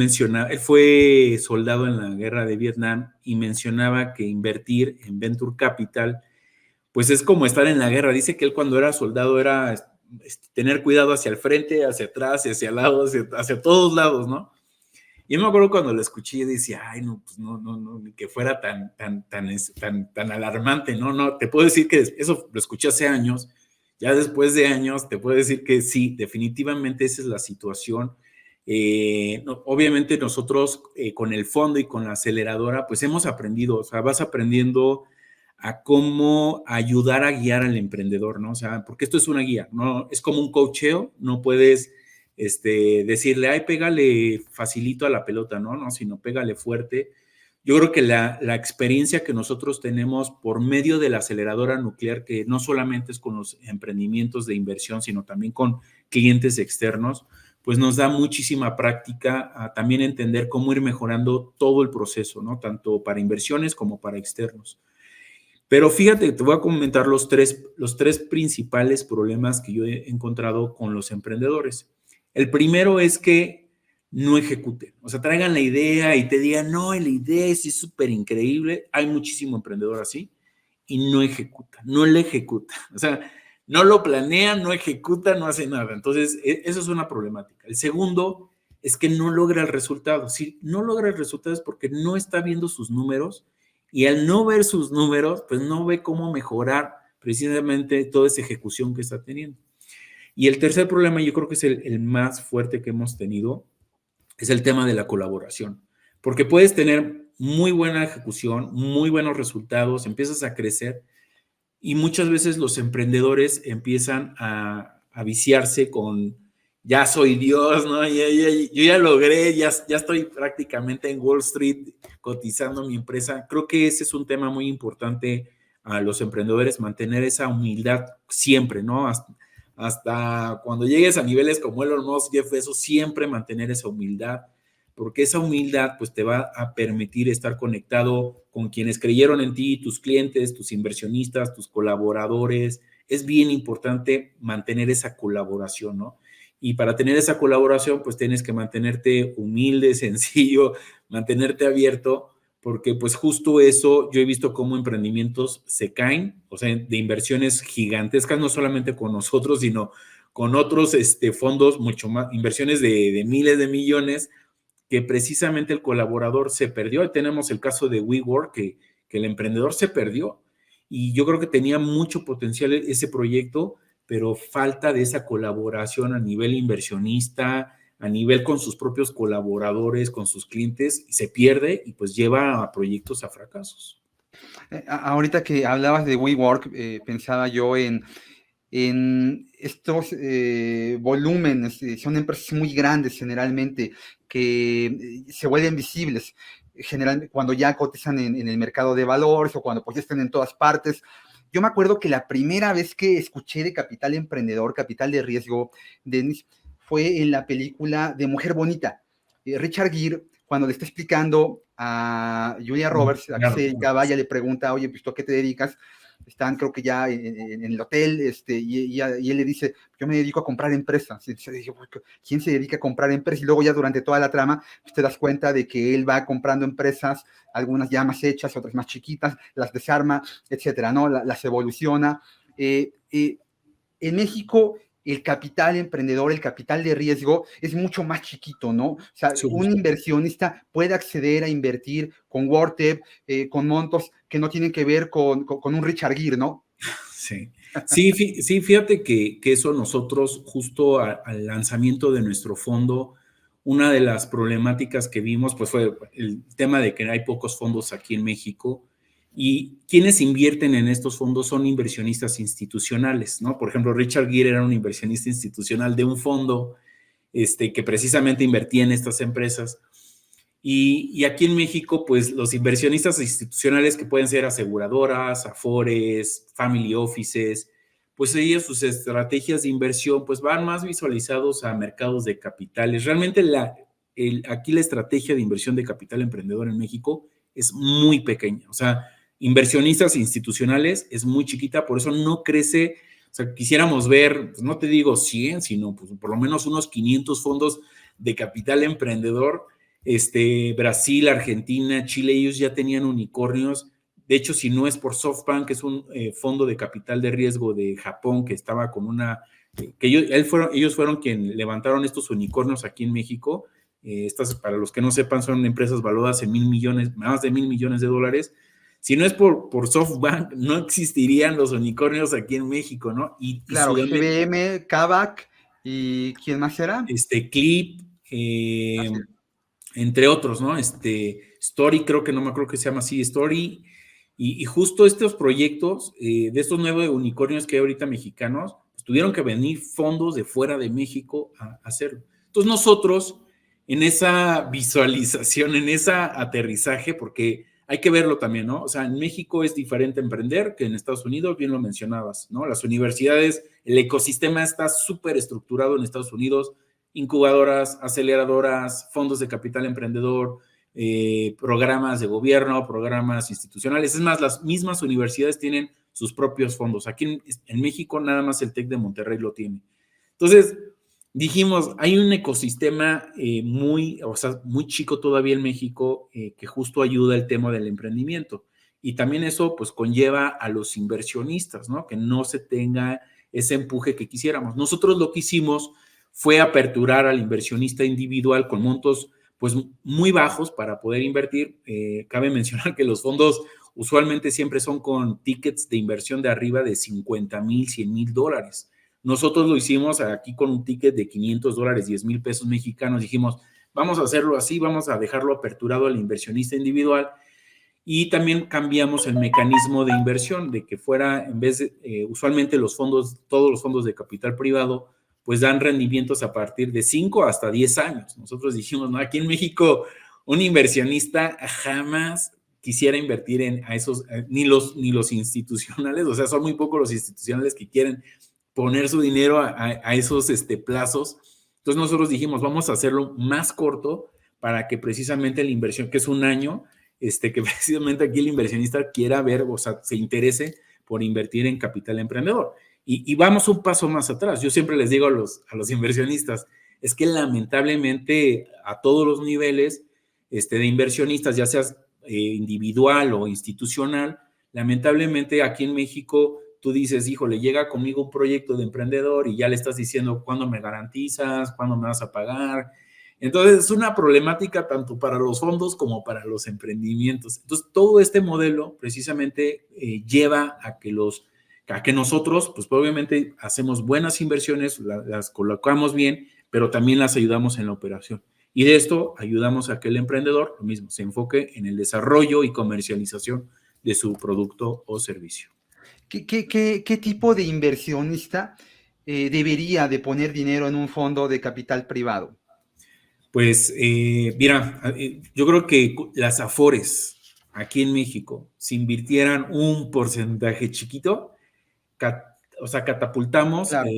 fue soldado en la guerra de Vietnam y mencionaba que invertir en Venture Capital, pues es como estar en la guerra. Dice que él cuando era soldado era tener cuidado hacia el frente, hacia atrás, hacia lados, hacia todos lados, ¿no? Y me acuerdo cuando lo escuché y decía, ay, no, pues no, ni que fuera tan alarmante, ¿no? No, te puedo decir que eso lo escuché hace años, ya después de años, te puedo decir que sí, definitivamente esa es la situación. Obviamente nosotros con el fondo y con la aceleradora, pues hemos aprendido, o sea, vas aprendiendo a cómo ayudar a guiar al emprendedor, ¿no? O sea, porque esto es una guía, ¿no? Es como un coacheo, no puedes decirle, ay, pégale facilito a la pelota, ¿no? No, sino pégale fuerte. Yo creo que la experiencia que nosotros tenemos por medio de la aceleradora nuclear, que no solamente es con los emprendimientos de inversión, sino también con clientes externos, pues nos da muchísima práctica a también entender cómo ir mejorando todo el proceso, ¿no? Tanto para inversiones como para externos. Pero fíjate, te voy a comentar los tres principales problemas que yo he encontrado con los emprendedores. El primero es que no ejecuten, o sea, traigan la idea y te digan, no, la idea es súper increíble. Hay muchísimo emprendedor así y no ejecuta, no le ejecuta. O sea, no lo planea, no ejecuta, no hace nada. Entonces, eso es una problemática. El segundo es que no logra el resultado. Si no logra el resultado es porque no está viendo sus números, y al no ver sus números, pues no ve cómo mejorar precisamente toda esa ejecución que está teniendo. Y el tercer problema, yo creo que es el más fuerte que hemos tenido, es el tema de la colaboración. Porque puedes tener muy buena ejecución, muy buenos resultados, empiezas a crecer, y muchas veces los emprendedores empiezan a viciarse con, ya soy Dios, ¿no? Yo ya logré, ya estoy prácticamente en Wall Street cotizando mi empresa. Creo que ese es un tema muy importante a los emprendedores, mantener esa humildad siempre, ¿no? Hasta cuando llegues a niveles como Elon Musk, Jeff Bezos, siempre mantener esa humildad, porque esa humildad pues te va a permitir estar conectado con quienes creyeron en ti, tus clientes, tus inversionistas, tus colaboradores. Es bien importante mantener esa colaboración, ¿no? Y para tener esa colaboración, pues tienes que mantenerte humilde, sencillo, mantenerte abierto, porque pues justo eso, yo he visto cómo emprendimientos se caen, o sea, de inversiones gigantescas, no solamente con nosotros, sino con otros fondos, mucho más, inversiones de miles de millones, que precisamente el colaborador se perdió. Ahí tenemos el caso de WeWork, que el emprendedor se perdió, y yo creo que tenía mucho potencial ese proyecto, pero falta de esa colaboración a nivel inversionista, a nivel con sus propios colaboradores, con sus clientes, y se pierde y pues lleva a proyectos a fracasos. Ahorita que hablabas de WeWork, pensaba yo en estos volúmenes, son empresas muy grandes generalmente, que se vuelven visibles generalmente cuando ya cotizan en el mercado de valores o cuando pues ya están en todas partes. Yo me acuerdo que la primera vez que escuché de capital emprendedor, capital de riesgo, Denis, fue en la película de Mujer Bonita. Richard Gere, cuando le está explicando a Julia Roberts a qué se Claro, dedicaba, ella le pregunta, oye, pues ¿tú a qué te dedicas? Están creo que ya en el hotel, y él le dice, yo me dedico a comprar empresas. Y dije, ¿quién se dedica a comprar empresas? Y luego ya durante toda la trama pues te das cuenta de que él va comprando empresas, algunas ya más hechas, otras más chiquitas, las desarma, etcétera, ¿no? Las evoluciona. En México el capital emprendedor, el capital de riesgo es mucho más chiquito, ¿no? O sea, un inversionista puede acceder a invertir con WordTap, con montos que no tienen que ver con un Richard Gere, ¿no? Sí, sí, fíjate que eso nosotros, justo al lanzamiento de nuestro fondo, una de las problemáticas que vimos pues fue el tema de que hay pocos fondos aquí en México, y quienes invierten en estos fondos son inversionistas institucionales, ¿no? Por ejemplo, Richard Gere era un inversionista institucional de un fondo que precisamente invertía en estas empresas. Y aquí en México, pues los inversionistas institucionales, que pueden ser aseguradoras, afores, family offices, pues ellos, sus estrategias de inversión pues van más visualizados a mercados de capitales. Realmente aquí la estrategia de inversión de capital emprendedor en México es muy pequeña. O sea, inversionistas institucionales es muy chiquita, por eso no crece. O sea, quisiéramos ver, pues no te digo 100, sino pues por lo menos unos 500 fondos de capital emprendedor. Brasil, Argentina, Chile, ellos ya tenían unicornios. De hecho, si no es por SoftBank, que es un fondo de capital de riesgo de Japón, que estaba con una, que ellos fueron quienes levantaron estos unicornios aquí en México. Estas, para los que no sepan, son empresas valuadas en más de $1,000 millones. Si no es por SoftBank, no existirían los unicornios aquí en México, ¿no? Claro, GBM, Kavak, ¿y quién más será? Clip, entre otros, ¿no? Story, creo que no me acuerdo que se llama así, Story, y justo estos proyectos, de estos nuevos unicornios que hay ahorita mexicanos, pues tuvieron que venir fondos de fuera de México a hacerlo. Entonces nosotros, en esa visualización, en ese aterrizaje, porque hay que verlo también, ¿no? O sea, en México es diferente emprender que en Estados Unidos, bien lo mencionabas, ¿no? Las universidades, el ecosistema está súper estructurado en Estados Unidos, incubadoras, aceleradoras, fondos de capital emprendedor, programas de gobierno, programas institucionales. Es más, las mismas universidades tienen sus propios fondos. Aquí en México nada más el TEC de Monterrey lo tiene. Entonces, dijimos, hay un ecosistema muy chico todavía en México, que justo ayuda el tema del emprendimiento. Y también eso pues conlleva a los inversionistas, ¿no? Que no se tenga ese empuje que quisiéramos. Nosotros lo que hicimos fue aperturar al inversionista individual con montos pues muy bajos para poder invertir. Cabe mencionar que los fondos usualmente siempre son con tickets de inversión de arriba de 50,000, 100,000 dólares. Nosotros lo hicimos aquí con un ticket de 500 dólares, 10,000 pesos mexicanos. Dijimos, vamos a hacerlo así, vamos a dejarlo aperturado al inversionista individual. Y también cambiamos el mecanismo de inversión, de que fuera, en vez de, usualmente los fondos, todos los fondos de capital privado, pues dan rendimientos a partir de 5 hasta 10 años. Nosotros dijimos, no, aquí en México un inversionista jamás quisiera invertir a esos, ni los institucionales, o sea, son muy pocos los institucionales que quieren poner su dinero a esos plazos. Entonces nosotros dijimos, vamos a hacerlo más corto para que precisamente la inversión, que es un año, que precisamente aquí el inversionista quiera ver, o sea, se interese por invertir en capital emprendedor. Y vamos un paso más atrás. Yo siempre les digo a los inversionistas, es que lamentablemente a todos los niveles de inversionistas, ya seas individual o institucional, lamentablemente aquí en México tú dices, híjole, llega conmigo un proyecto de emprendedor y ya le estás diciendo cuándo me garantizas, cuándo me vas a pagar. Entonces, es una problemática tanto para los fondos como para los emprendimientos. Entonces, todo este modelo precisamente lleva a que nosotros, pues obviamente hacemos buenas inversiones, las colocamos bien, pero también las ayudamos en la operación. Y de esto ayudamos a que el emprendedor, lo mismo, se enfoque en el desarrollo y comercialización de su producto o servicio. ¿Qué tipo de inversionista debería de poner dinero en un fondo de capital privado? Pues mira, yo creo que las Afores aquí en México, si invirtieran un porcentaje chiquito, o sea, catapultamos Claro.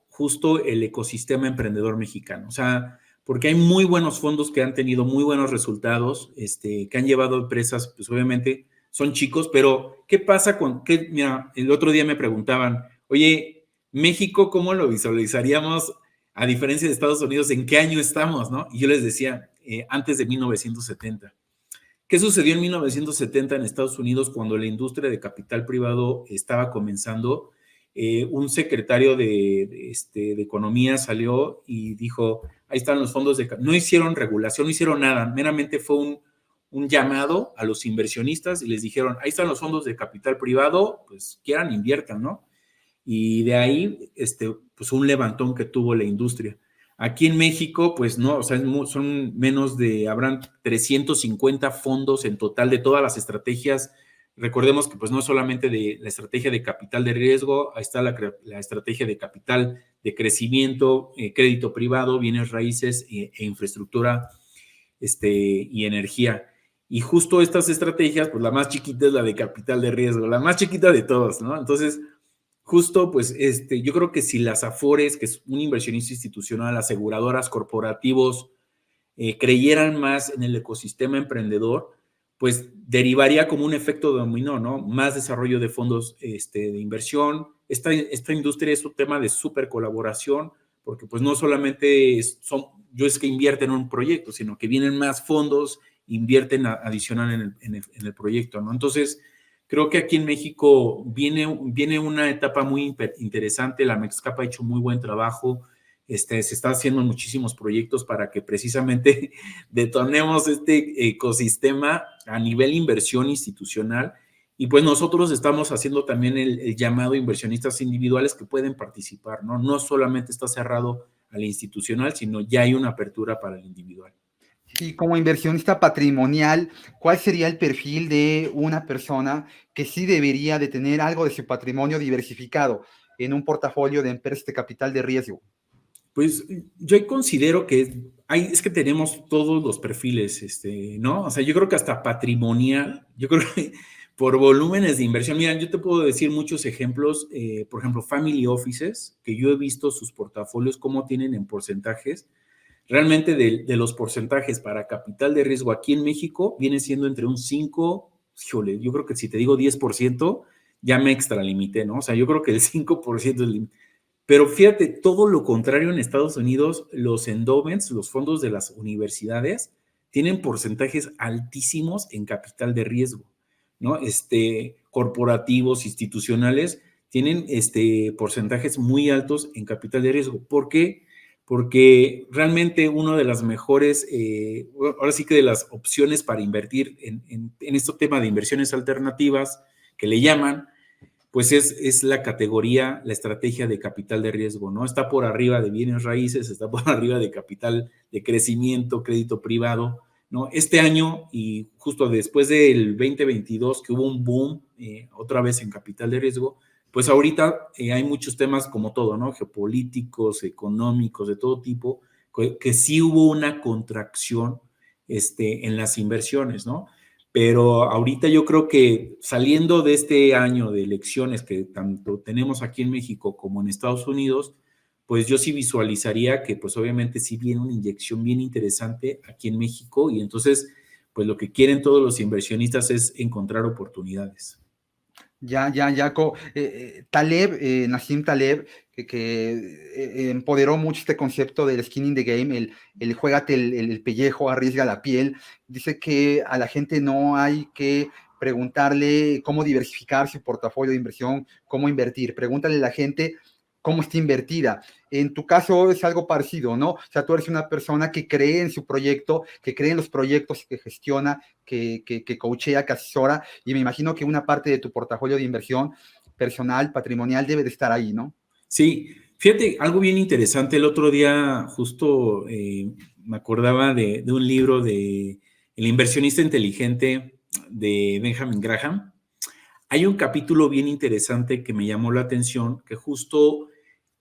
justo el ecosistema emprendedor mexicano. O sea, porque hay muy buenos fondos que han tenido muy buenos resultados, que han llevado empresas, pues obviamente son chicos, pero ¿qué pasa mira, el otro día me preguntaban, oye, México, ¿cómo lo visualizaríamos a diferencia de Estados Unidos? ¿En qué año estamos, no? Y yo les decía, antes de 1970. ¿Qué sucedió en 1970 en Estados Unidos cuando la industria de capital privado estaba comenzando? Un secretario de Economía salió y dijo, ahí están los fondos no hicieron regulación, no hicieron nada, meramente fue un llamado a los inversionistas y les dijeron, ahí están los fondos de capital privado, pues quieran, inviertan, ¿no? Y de ahí, pues un levantón que tuvo la industria. Aquí en México, pues no, o sea, son habrán 350 fondos en total de todas las estrategias. Recordemos que pues no es solamente de la estrategia de capital de riesgo, ahí está la estrategia de capital de crecimiento, crédito privado, bienes raíces e infraestructura y energía. Y justo estas estrategias, pues la más chiquita es la de capital de riesgo, la más chiquita de todas, ¿no? Entonces, justo, pues, yo creo que si las Afores, que es un inversionista institucional, aseguradoras, corporativos, creyeran más en el ecosistema emprendedor, pues derivaría como un efecto dominó, ¿no? Más desarrollo de fondos de inversión. Esta industria es un tema de súper colaboración, porque pues no solamente yo es que invierten en un proyecto, sino que vienen más fondos, invierten adicional en el proyecto, ¿no? Entonces, creo que aquí en México viene una etapa muy interesante. La Mexcap ha hecho muy buen trabajo. Se está haciendo muchísimos proyectos para que precisamente detonemos este ecosistema a nivel inversión institucional. Y pues nosotros estamos haciendo también el llamado a inversionistas individuales que pueden participar, ¿no? No solamente está cerrado al institucional, sino ya hay una apertura para el individual. Y como inversionista patrimonial, ¿cuál sería el perfil de una persona que sí debería de tener algo de su patrimonio diversificado en un portafolio de empresas de capital de riesgo? Pues yo considero que es que tenemos todos los perfiles, ¿no? O sea, yo creo que hasta patrimonial, yo creo que por volúmenes de inversión, mira, yo te puedo decir muchos ejemplos, por ejemplo, family offices, que yo he visto sus portafolios, cómo tienen en porcentajes. Realmente de los porcentajes para capital de riesgo aquí en México viene siendo entre un 5, híjole, yo creo que si te digo 10%, ya me extralimité, ¿no? O sea, yo creo que el 5% es el límite. Pero fíjate, todo lo contrario en Estados Unidos, los endowments, los fondos de las universidades, tienen porcentajes altísimos en capital de riesgo, ¿no? Corporativos, institucionales, tienen porcentajes muy altos en capital de riesgo. ¿Por qué? porque realmente una de las mejores, ahora sí que de las opciones para invertir en este tema de inversiones alternativas, que le llaman, pues es la categoría, la estrategia de capital de riesgo, ¿no? Está por arriba de bienes raíces, está por arriba de capital de crecimiento, crédito privado, ¿no? Este año y justo después del 2022, que hubo un boom otra vez en capital de riesgo, pues ahorita hay muchos temas como todo, ¿no? Geopolíticos, económicos, de todo tipo, que sí hubo una contracción en las inversiones, ¿no? Pero ahorita yo creo que saliendo de este año de elecciones que tanto tenemos aquí en México como en Estados Unidos, pues yo sí visualizaría que pues obviamente sí viene una inyección bien interesante aquí en México y entonces pues lo que quieren todos los inversionistas es encontrar oportunidades. Taleb, Nassim Taleb, empoderó mucho este concepto del skin in the game, el juégate el pellejo, arriesga la piel. Dice que a la gente no hay que preguntarle cómo diversificar su portafolio de inversión, cómo invertir. Pregúntale a la gente cómo está invertida. En tu caso es algo parecido, ¿no? O sea, tú eres una persona que cree en su proyecto, que cree en los proyectos que gestiona, que coachea, que asesora, y me imagino que una parte de tu portafolio de inversión personal, patrimonial, debe de estar ahí, ¿no? Sí, fíjate, algo bien interesante. El otro día justo me acordaba de un libro de El inversionista inteligente de Benjamin Graham. Hay un capítulo bien interesante que me llamó la atención, que justo,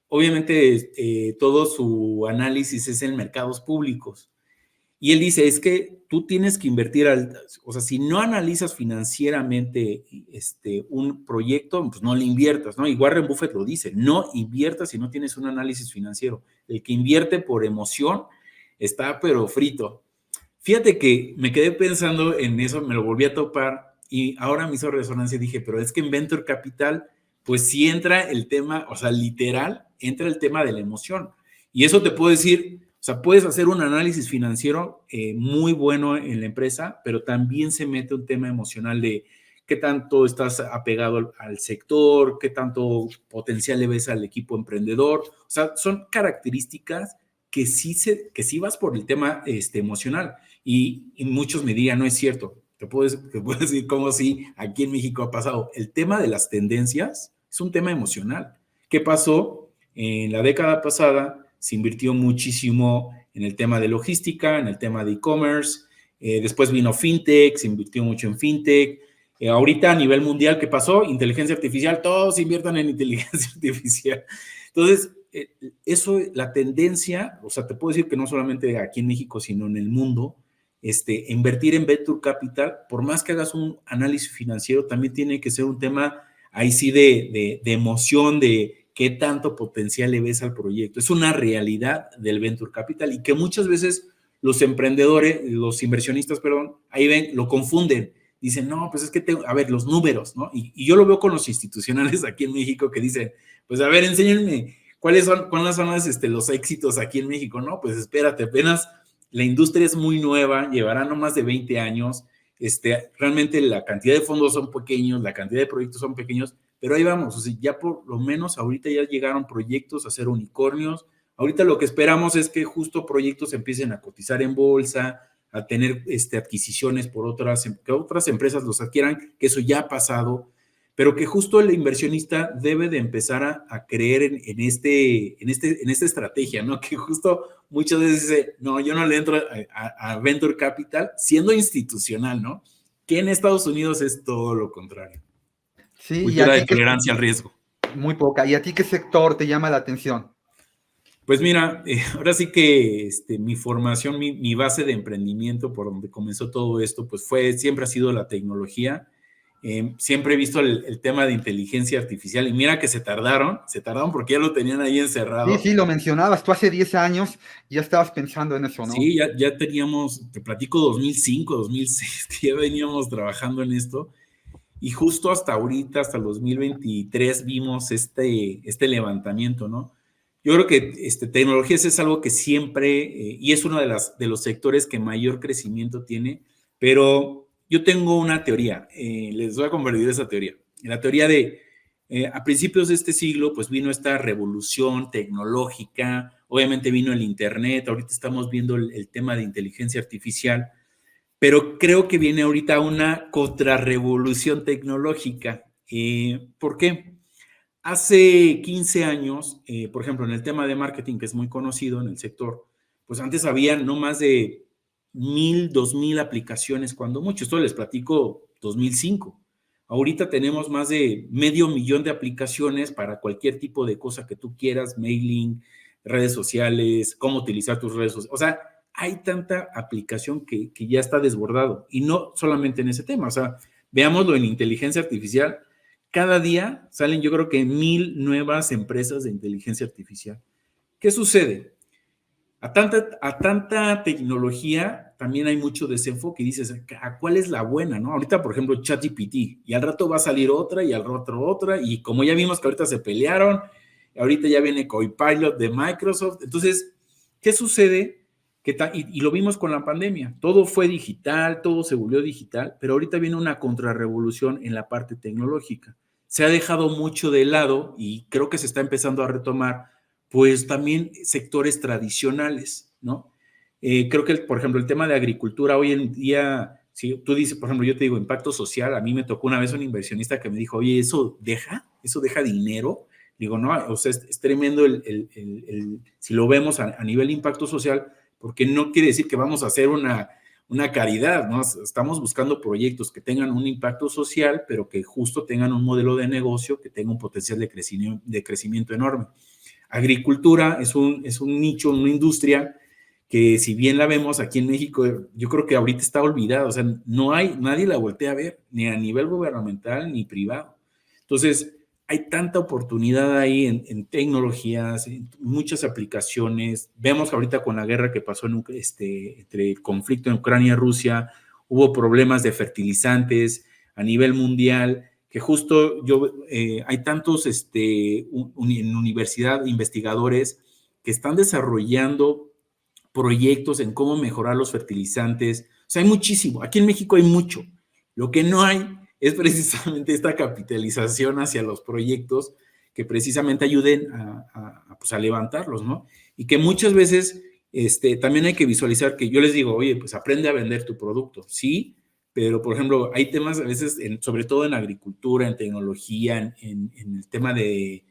obviamente, todo su análisis es en mercados públicos. Y él dice, es que tú tienes que invertir, o sea, si no analizas financieramente un proyecto, pues no le inviertas, ¿no? Y Warren Buffett lo dice, no inviertas si no tienes un análisis financiero. El que invierte por emoción está pero frito. Fíjate que me quedé pensando en eso, me lo volví a topar y ahora me hizo resonancia y dije, pero es que en Venture Capital, pues sí entra el tema, o sea, literal, entra el tema de la emoción. Y eso te puedo decir, o sea, puedes hacer un análisis financiero muy bueno en la empresa, pero también se mete un tema emocional de qué tanto estás apegado al sector, qué tanto potencial le ves al equipo emprendedor. O sea, son características que sí vas por el tema emocional. Y muchos me dirían, no es cierto. Te puedo decir cómo sí, aquí en México ha pasado. El tema de las tendencias es un tema emocional. ¿Qué pasó? En la década pasada se invirtió muchísimo en el tema de logística, en el tema de e-commerce, después vino fintech, se invirtió mucho en fintech. Ahorita a nivel mundial, ¿qué pasó? Inteligencia artificial, todos inviertan en inteligencia artificial. Entonces, eso, la tendencia, o sea, te puedo decir que no solamente aquí en México, sino en el mundo, invertir en Venture Capital, por más que hagas un análisis financiero, también tiene que ser un tema ahí sí de emoción, de qué tanto potencial le ves al proyecto. Es una realidad del Venture Capital y que muchas veces los emprendedores, los inversionistas, perdón, ahí ven, lo confunden. Dicen, no, pues es que tengo, a ver, los números, ¿no? Y yo lo veo con los institucionales aquí en México que dicen, pues a ver, enséñenme cuáles son los éxitos aquí en México. No, pues espérate, apenas la industria es muy nueva, llevará no más de 20 años, realmente la cantidad de fondos son pequeños, la cantidad de proyectos son pequeños, pero ahí vamos, o sea, ya por lo menos ahorita ya llegaron proyectos a ser unicornios. Ahorita lo que esperamos es que justo proyectos empiecen a cotizar en bolsa, a tener adquisiciones por que otras empresas los adquieran, que eso ya ha pasado, pero que justo el inversionista debe de empezar a creer en esta estrategia, ¿no? Que justo muchas veces dice, no, yo no le entro a Venture Capital siendo institucional, ¿no? Que en Estados Unidos es todo lo contrario. Sí, y a Cultura de ti tolerancia al riesgo. muy poca. ¿Y a ti qué sector te llama la atención? Pues mira, ahora sí que mi formación, mi base de emprendimiento por donde comenzó todo esto, pues siempre ha sido la tecnología. Siempre he visto el tema de inteligencia artificial y mira que se tardaron porque ya lo tenían ahí Sí, encerrado. sí, lo mencionabas, tú hace 10 años ya estabas pensando en eso, ¿no? Sí, ya teníamos, te platico 2005, 2006, que ya veníamos trabajando en esto y justo hasta ahorita, hasta el 2023, vimos este levantamiento, ¿no? Yo creo que tecnologías es algo que siempre, y es uno de los sectores que mayor crecimiento tiene, pero yo tengo una teoría, les voy a compartir esa teoría. La teoría de, a principios de este siglo, pues vino esta revolución tecnológica, obviamente vino el Internet, ahorita estamos viendo el tema de inteligencia artificial, pero creo que viene ahorita una contrarrevolución tecnológica. ¿Por qué? Hace 15 años, por ejemplo, en el tema de marketing, que es muy conocido en el sector, pues antes había no más de 1,000, 2,000 aplicaciones, cuando mucho. Esto les platico 2005. Ahorita tenemos más de 500,000 de aplicaciones para cualquier tipo de cosa que tú quieras, mailing, redes sociales, cómo utilizar tus redes sociales. O sea, hay tanta aplicación que ya está desbordado. Y no solamente en ese tema, o sea, veámoslo en inteligencia artificial. Cada día salen, yo creo que 1,000 nuevas empresas de inteligencia artificial. ¿Qué sucede? A tanta tecnología también hay mucho desenfoque y dices, ¿a cuál es la buena? ¿No? Ahorita, por ejemplo, ChatGPT, y al rato va a salir otra, y al rato otra, y como ya vimos que ahorita se pelearon, ahorita ya viene Copilot de Microsoft. Entonces, ¿qué sucede? Y lo vimos con la pandemia, todo fue digital, todo se volvió digital, pero ahorita viene una contrarrevolución en la parte tecnológica. Se ha dejado mucho de lado y creo que se está empezando a retomar, pues también sectores tradicionales, ¿no? Creo que, por ejemplo, el tema de agricultura hoy en día, si tú dices, por ejemplo, yo te digo impacto social, a mí me tocó una vez un inversionista que me dijo, oye, ¿eso deja dinero? Digo, no, o sea, es tremendo si lo vemos a nivel de impacto social, porque no quiere decir que vamos a hacer una caridad, ¿no? Estamos buscando proyectos que tengan un impacto social, pero que justo tengan un modelo de negocio que tenga un potencial de crecimiento enorme. Agricultura es un nicho, una industria que si bien la vemos aquí en México, yo creo que ahorita está olvidada, o sea, nadie la voltea a ver, ni a nivel gubernamental ni privado. Entonces, hay tanta oportunidad ahí en tecnologías, en muchas aplicaciones. Vemos que ahorita con la guerra que pasó entre el conflicto en Ucrania y Rusia, hubo problemas de fertilizantes a nivel mundial, que justo hay tantos en universidad investigadores que están desarrollando proyectos en cómo mejorar los fertilizantes. O sea, hay muchísimo. Aquí en México hay mucho. Lo que no hay es precisamente esta capitalización hacia los proyectos que precisamente ayuden pues a levantarlos, ¿no? Y que muchas veces también hay que visualizar que yo les digo, oye, pues aprende a vender tu producto, sí, pero por ejemplo, hay temas a veces, sobre todo en agricultura, en tecnología, en el tema de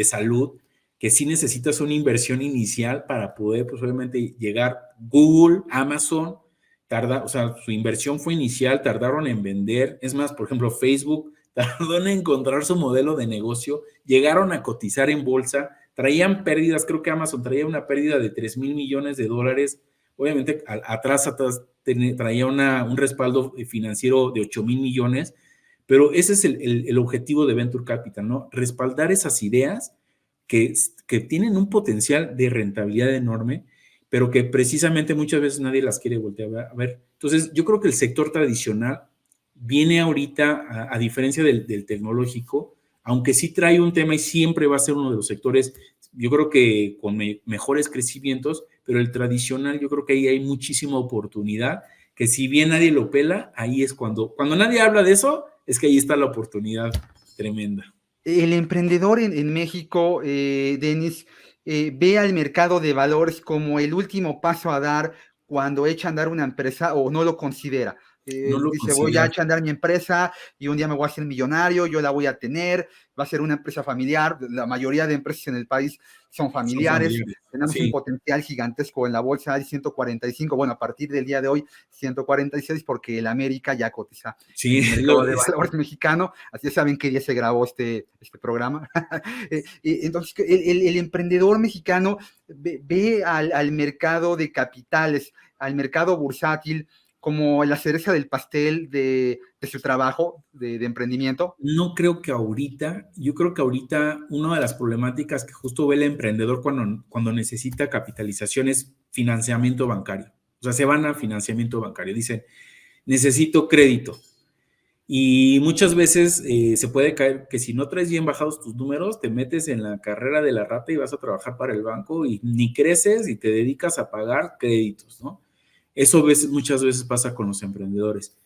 salud, que sí necesitas una inversión inicial para poder, pues obviamente, llegar. Google, Amazon, o sea, su inversión fue inicial, tardaron en vender. Es más, por ejemplo, Facebook tardó en encontrar su modelo de negocio, llegaron a cotizar en bolsa, traían pérdidas, creo que Amazon traía una pérdida de 3,000 millones de dólares. Obviamente, atrás traía un respaldo financiero de 8,000 millones, pero ese es el objetivo de Venture Capital, ¿no? Respaldar esas ideas que tienen un potencial de rentabilidad enorme, pero que precisamente muchas veces nadie las quiere voltear a ver. Entonces, yo creo que el sector tradicional viene ahorita, a diferencia del tecnológico, aunque sí trae un tema y siempre va a ser uno de los sectores, yo creo que con mejores crecimientos, pero el tradicional, yo creo que ahí hay muchísima oportunidad, que si bien nadie lo pela, ahí es cuando nadie habla de eso, es que ahí está la oportunidad tremenda. El emprendedor en México, Denis, ve al mercado de valores como el último paso a dar cuando echa a andar una empresa o no lo considera. No lo Dice, voy a considera. echar a andar mi empresa y un día me voy a hacer millonario, yo la voy a tener, va a ser una empresa familiar. La mayoría de empresas en el país son Son familiares. familiares. Tenemos un Sí, potencial gigantesco en la bolsa, hay 145, bueno, a partir del día de hoy 146, porque el América ya cotiza en sí, el mercado de valores mexicano, así saben qué día se grabó este programa. Entonces, el emprendedor mexicano ve al mercado de capitales, al mercado bursátil, como la cereza del pastel de su trabajo de emprendimiento. No creo que ahorita, yo creo que ahorita una de las problemáticas que justo ve el emprendedor cuando necesita capitalización es financiamiento bancario. O sea, se van a financiamiento bancario, dicen, necesito crédito. Y muchas veces se puede caer que si no traes bien bajados tus números, te metes en la carrera de la rata y vas a trabajar para el banco y ni creces y te dedicas a pagar créditos, ¿no? Eso muchas veces pasa con los emprendedores.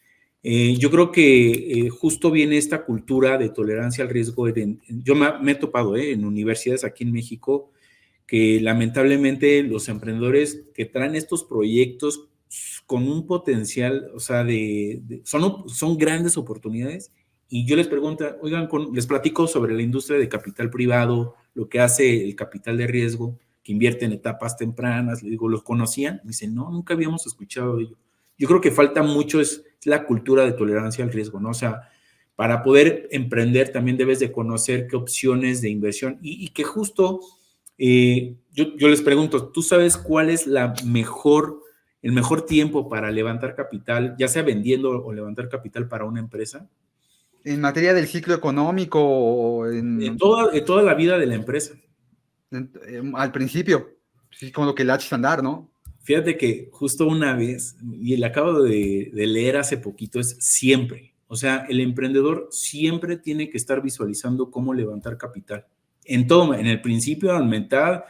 Yo creo que justo viene esta cultura de tolerancia al riesgo. Yo me he topado en universidades aquí en México que lamentablemente los emprendedores que traen estos proyectos con un potencial, o sea, son grandes oportunidades. Y yo les pregunto, oigan, les platico sobre la industria de capital privado, lo que hace el capital de riesgo, que invierte en etapas tempranas. Le digo, ¿los conocían? Me dicen, no, nunca habíamos escuchado de ello. Yo creo que falta mucho es la cultura de tolerancia al riesgo, ¿no? O sea, para poder emprender también debes de conocer qué opciones de inversión y que justo yo les pregunto, ¿tú sabes cuál es el mejor tiempo para levantar capital, ya sea vendiendo o levantar capital para una empresa? En materia del ciclo económico o En toda la vida de la empresa. al principio, sí, como lo que le eches a andar, ¿no? Fíjate que justo una vez, y le acabo de leer hace poquito, es siempre. O sea, el emprendedor siempre tiene que estar visualizando cómo levantar capital. En todo, en el principio, aumentar,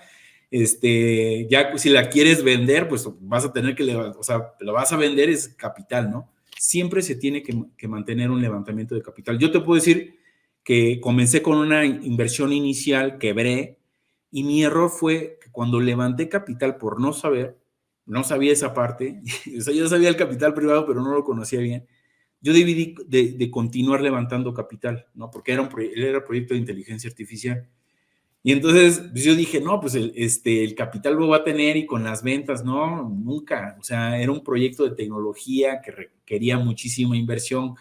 ya si la quieres vender, pues vas a tener que levantar, o sea, lo vas a vender es capital, ¿no? Siempre se tiene que mantener un levantamiento de capital. Yo te puedo decir que comencé con una inversión inicial, quebré, y mi error fue que cuando levanté capital por no sabía esa parte, o sea, yo sabía el capital privado, pero no lo conocía bien. Yo debí de continuar levantando capital, ¿no? Porque era proyecto de inteligencia artificial. Y entonces pues yo dije, no, pues el capital lo va a tener y con las ventas, no, nunca. O sea, era un proyecto de tecnología que requería muchísima inversión.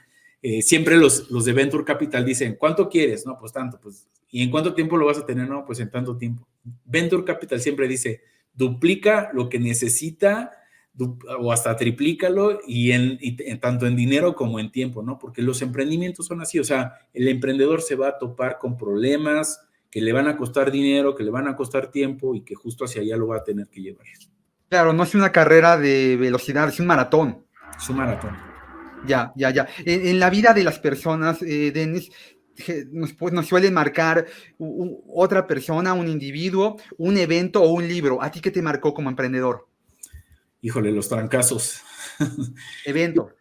Siempre los de Venture Capital dicen, ¿cuánto quieres? No, pues tanto, pues, ¿y en cuánto tiempo lo vas a tener? No, pues en tanto tiempo. Venture Capital siempre dice, duplica lo que necesita o hasta triplícalo tanto en dinero como en tiempo, ¿no? Porque los emprendimientos son así, o sea, el emprendedor se va a topar con problemas que le van a costar dinero, que le van a costar tiempo y que justo hacia allá lo va a tener que llevar. Claro, no es una carrera de velocidad, es un maratón. Es un maratón. Ya, ya, ya. En la vida de las personas, Denis, nos suele marcar otra persona, un individuo, un evento o un libro. ¿A ti qué te marcó como emprendedor? Híjole, los trancazos. Evento.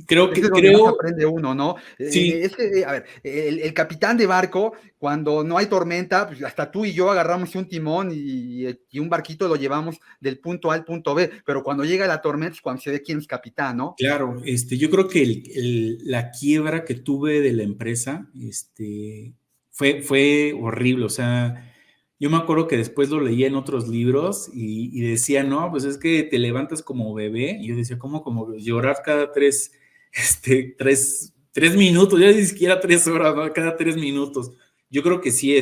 Creo Es que, de donde más creo, aprende uno, ¿no? sí, Es que, a ver, el capitán de barco, cuando no hay tormenta, pues hasta tú y yo agarramos un timón y un barquito lo llevamos del punto A al punto B, pero cuando llega la tormenta es cuando se ve quién es capitán, ¿no? claro, yo creo que la quiebra que tuve de la empresa, fue horrible, o sea, yo me acuerdo que después lo leía en otros libros y decía, no, pues es que te levantas como bebé, y yo decía, ¿cómo como llorar cada tres minutos, ya ni siquiera 3 horas, ¿no? Cada 3 minutos. Yo creo que sí,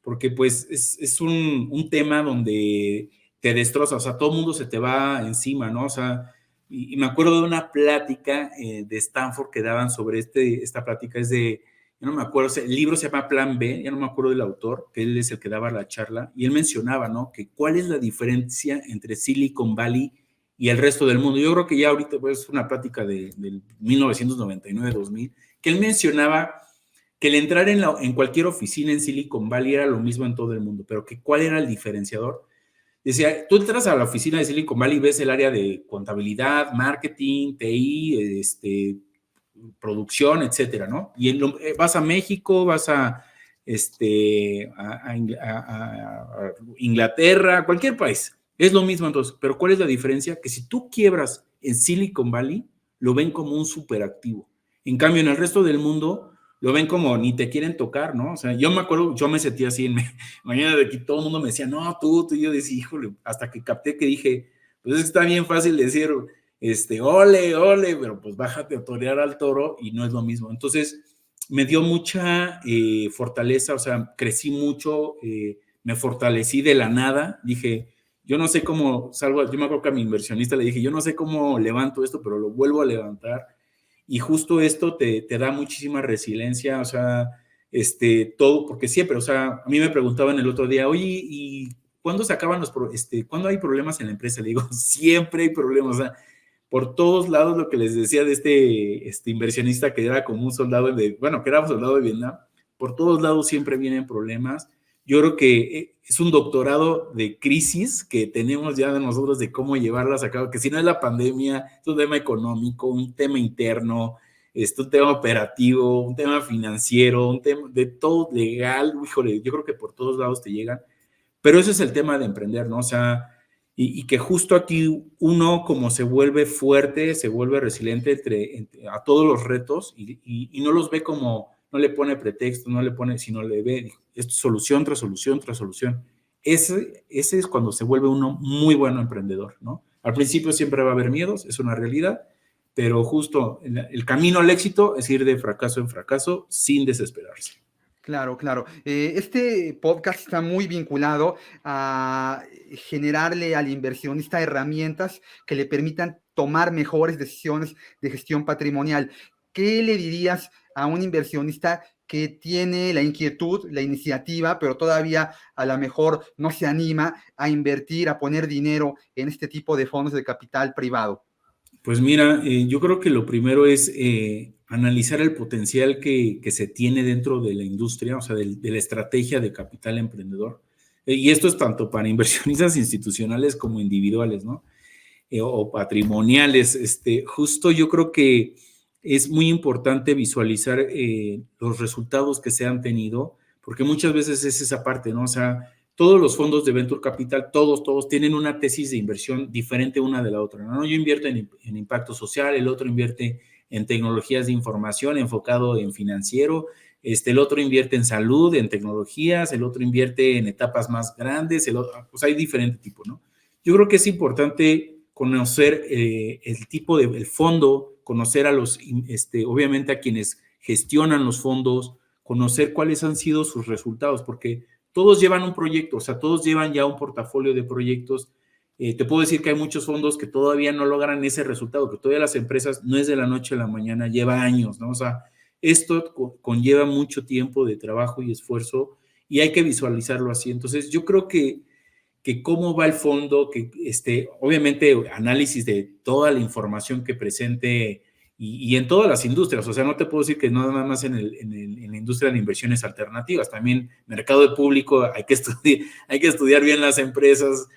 porque pues es un tema donde te destroza, o sea, todo el mundo se te va encima, ¿no? O sea, y me acuerdo de una plática de Stanford que daban sobre esta plática, yo no me acuerdo, el libro se llama Plan B, ya no me acuerdo del autor, que él es el que daba la charla, y él mencionaba, ¿no? Que cuál es la diferencia entre Silicon Valley y el resto del mundo. Yo creo que ya ahorita pues, es una plática del 1999-2000, que él mencionaba que el entrar en cualquier oficina en Silicon Valley era lo mismo en todo el mundo, pero que cuál era el diferenciador. Decía, tú entras a la oficina de Silicon Valley y ves el área de contabilidad, marketing, TI, producción, etcétera, ¿no? Y vas a México, vas a Inglaterra, cualquier país. Es lo mismo entonces, pero ¿cuál es la diferencia? Que si tú quiebras en Silicon Valley, lo ven como un superactivo. En cambio, en el resto del mundo, lo ven como ni te quieren tocar, ¿no? O sea, yo me acuerdo, yo me sentía así mañana de aquí, todo el mundo me decía, no, tú, y yo decía, híjole, hasta que capté que dije, pues es que está bien fácil decir, ole, ole, pero pues bájate a torear al toro y no es lo mismo. Entonces, me dio mucha fortaleza, o sea, crecí mucho, me fortalecí de la nada, dije, yo no sé cómo salgo, yo me acuerdo que a mi inversionista le dije, yo no sé cómo levanto esto, pero lo vuelvo a levantar. Y justo esto te da muchísima resiliencia, o sea, todo, porque siempre, o sea, a mí me preguntaban el otro día, oye, ¿y cuándo se acaban cuándo hay problemas en la empresa? Le digo, siempre hay problemas, o sea, por todos lados lo que les decía de este inversionista que era como un soldado bueno, que era un soldado de Vietnam, por todos lados siempre vienen problemas. Yo creo que es un doctorado de crisis que tenemos ya de nosotros de cómo llevarlas a cabo, que si no es la pandemia, es un tema económico, un tema interno, un tema operativo, un tema financiero, un tema de todo legal, híjole, yo creo que por todos lados te llegan, Pero ese es el tema de emprender, ¿no? O sea, y que justo aquí uno como se vuelve fuerte, se vuelve resiliente a todos los retos y no los ve como, no le pone pretexto, no le pone, sino le ve esto, solución tras solución tras solución. Ese es cuando se vuelve uno muy bueno emprendedor, ¿no? Al principio siempre va a haber miedos, es una realidad, pero justo el camino al éxito es ir de fracaso en fracaso sin desesperarse. Claro, claro. Este podcast está muy vinculado a generarle al inversionista herramientas que le permitan tomar mejores decisiones de gestión patrimonial. ¿Qué le dirías a un inversionista que tiene la inquietud, la iniciativa, pero todavía a lo mejor no se anima a invertir, a poner dinero en este tipo de fondos de capital privado? Pues mira, yo creo que lo primero es analizar el potencial que se tiene dentro de la industria, o sea, de la estrategia de capital emprendedor. Y esto es tanto para inversionistas institucionales como individuales, ¿no? O patrimoniales. Justo yo creo que es muy importante visualizar los resultados que se han tenido, porque muchas veces es esa parte, ¿no? O sea, todos los fondos de Venture Capital, todos tienen una tesis de inversión diferente una de la otra, ¿no? Yo invierto en impacto social, el otro invierte en tecnologías de información enfocado en financiero, el otro invierte en salud, en tecnologías, el otro invierte en etapas más grandes, pues hay diferente tipo, ¿no? Yo creo que es importante conocer el tipo de el fondo, conocer a los, obviamente a quienes gestionan los fondos, conocer cuáles han sido sus resultados, porque todos llevan un proyecto, o sea, todos llevan ya un portafolio de proyectos. Te puedo decir que hay muchos fondos que todavía no logran ese resultado, que todavía las empresas no es de la noche a la mañana, lleva años, ¿no? O sea, esto conlleva mucho tiempo de trabajo y esfuerzo y hay que visualizarlo así. Entonces, yo creo que cómo va el fondo, que obviamente análisis de toda la información que presente y en todas las industrias, o sea, no te puedo decir que no nada más en la industria de inversiones alternativas, también mercado de público, hay que estudiar bien las empresas,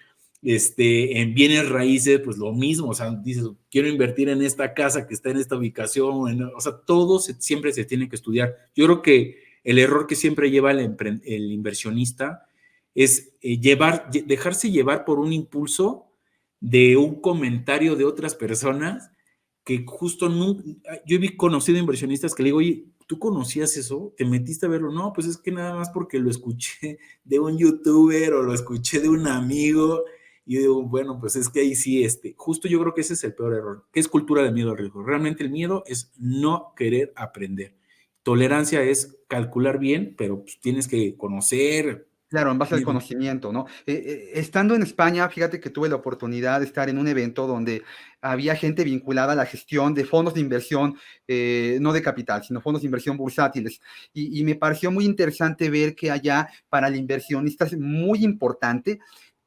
en bienes raíces, pues lo mismo, o sea, dices, quiero invertir en esta casa que está en esta ubicación, o sea, todo siempre se tiene que estudiar. Yo creo que el error que siempre lleva el inversionista es dejarse llevar por un impulso de un comentario de otras personas que justo nunca, yo he conocido inversionistas que le digo, oye, ¿tú conocías eso? ¿Te metiste a verlo? No, pues es que nada más porque lo escuché de un youtuber o lo escuché de un amigo. Y yo digo, bueno, pues es que ahí sí, justo yo creo que ese es el peor error. ¿Qué es cultura de miedo al riesgo? Realmente el miedo es no querer aprender. Tolerancia es calcular bien, pero pues tienes que conocer. Claro, en base al conocimiento, ¿no? Estando en España, fíjate que tuve la oportunidad de estar en un evento donde había gente vinculada a la gestión de fondos de inversión, no de capital, sino fondos de inversión bursátiles. Y me pareció muy interesante ver que allá para el inversionista es muy importante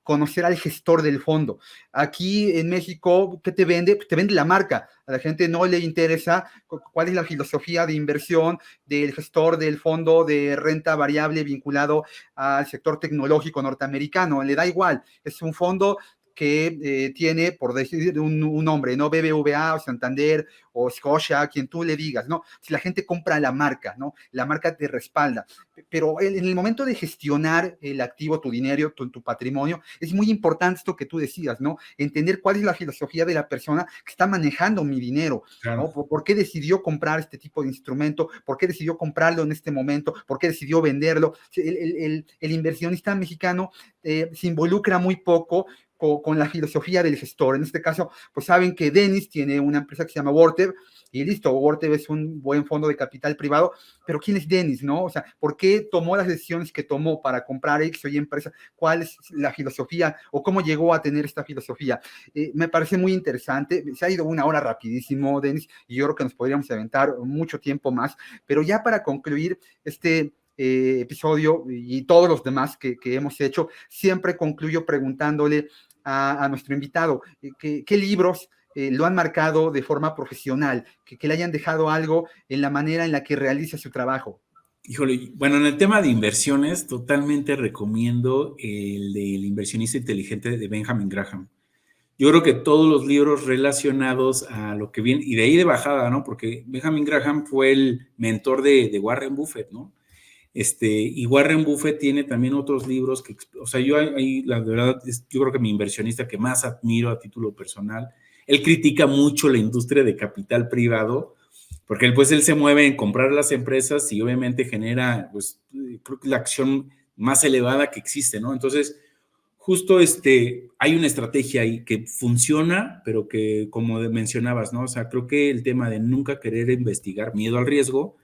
conocer al gestor del fondo. Aquí en México, ¿qué te vende? Pues te vende la marca. A la gente no le interesa cuál es la filosofía de inversión del gestor del fondo de renta variable vinculado al sector tecnológico norteamericano. Le da igual, es un fondo que tiene, por decir un nombre, ¿no? BBVA o Santander o Scotia, quien tú le digas, ¿no? Si la gente compra la marca, ¿no? La marca te respalda. Pero en el momento de gestionar el activo, tu dinero, tu patrimonio, es muy importante esto que tú decías, ¿no? Entender cuál es la filosofía de la persona que está manejando mi dinero, Claro. ¿no? ¿Por qué decidió comprar este tipo de instrumento? ¿Por qué decidió comprarlo en este momento? ¿Por qué decidió venderlo? El inversionista mexicano se involucra muy poco con la filosofía del gestor. En este caso, pues saben que Dennis tiene una empresa que se llama Wortev, y listo, Wortev es un buen fondo de capital privado, pero ¿quién es Dennis, no? O sea, ¿por qué tomó las decisiones que tomó para comprar X o Y empresa? ¿Cuál es la filosofía o cómo llegó a tener esta filosofía? Me parece muy interesante. Se ha ido una hora rapidísimo, Dennis, y yo creo que nos podríamos aventar mucho tiempo más, pero ya para concluir episodio y todos los demás que hemos hecho, siempre concluyo preguntándole a nuestro invitado qué libros lo han marcado de forma profesional, que le hayan dejado algo en la manera en la que realiza su trabajo. Híjole, bueno, en el tema de inversiones, totalmente recomiendo el del inversionista inteligente de Benjamin Graham. Yo creo que todos los libros relacionados a lo que viene, y de ahí de bajada, ¿no? Porque Benjamin Graham fue el mentor de Warren Buffett, ¿no? Y Warren Buffett tiene también otros libros que, o sea, yo ahí, la verdad, yo creo que mi inversionista que más admiro a título personal, él critica mucho la industria de capital privado, porque pues él se mueve en comprar las empresas y obviamente genera, pues, creo que la acción más elevada que existe, ¿no? Entonces, justo hay una estrategia ahí que funciona, pero que, como mencionabas, ¿no? O sea, creo que el tema de nunca querer investigar, miedo al riesgo,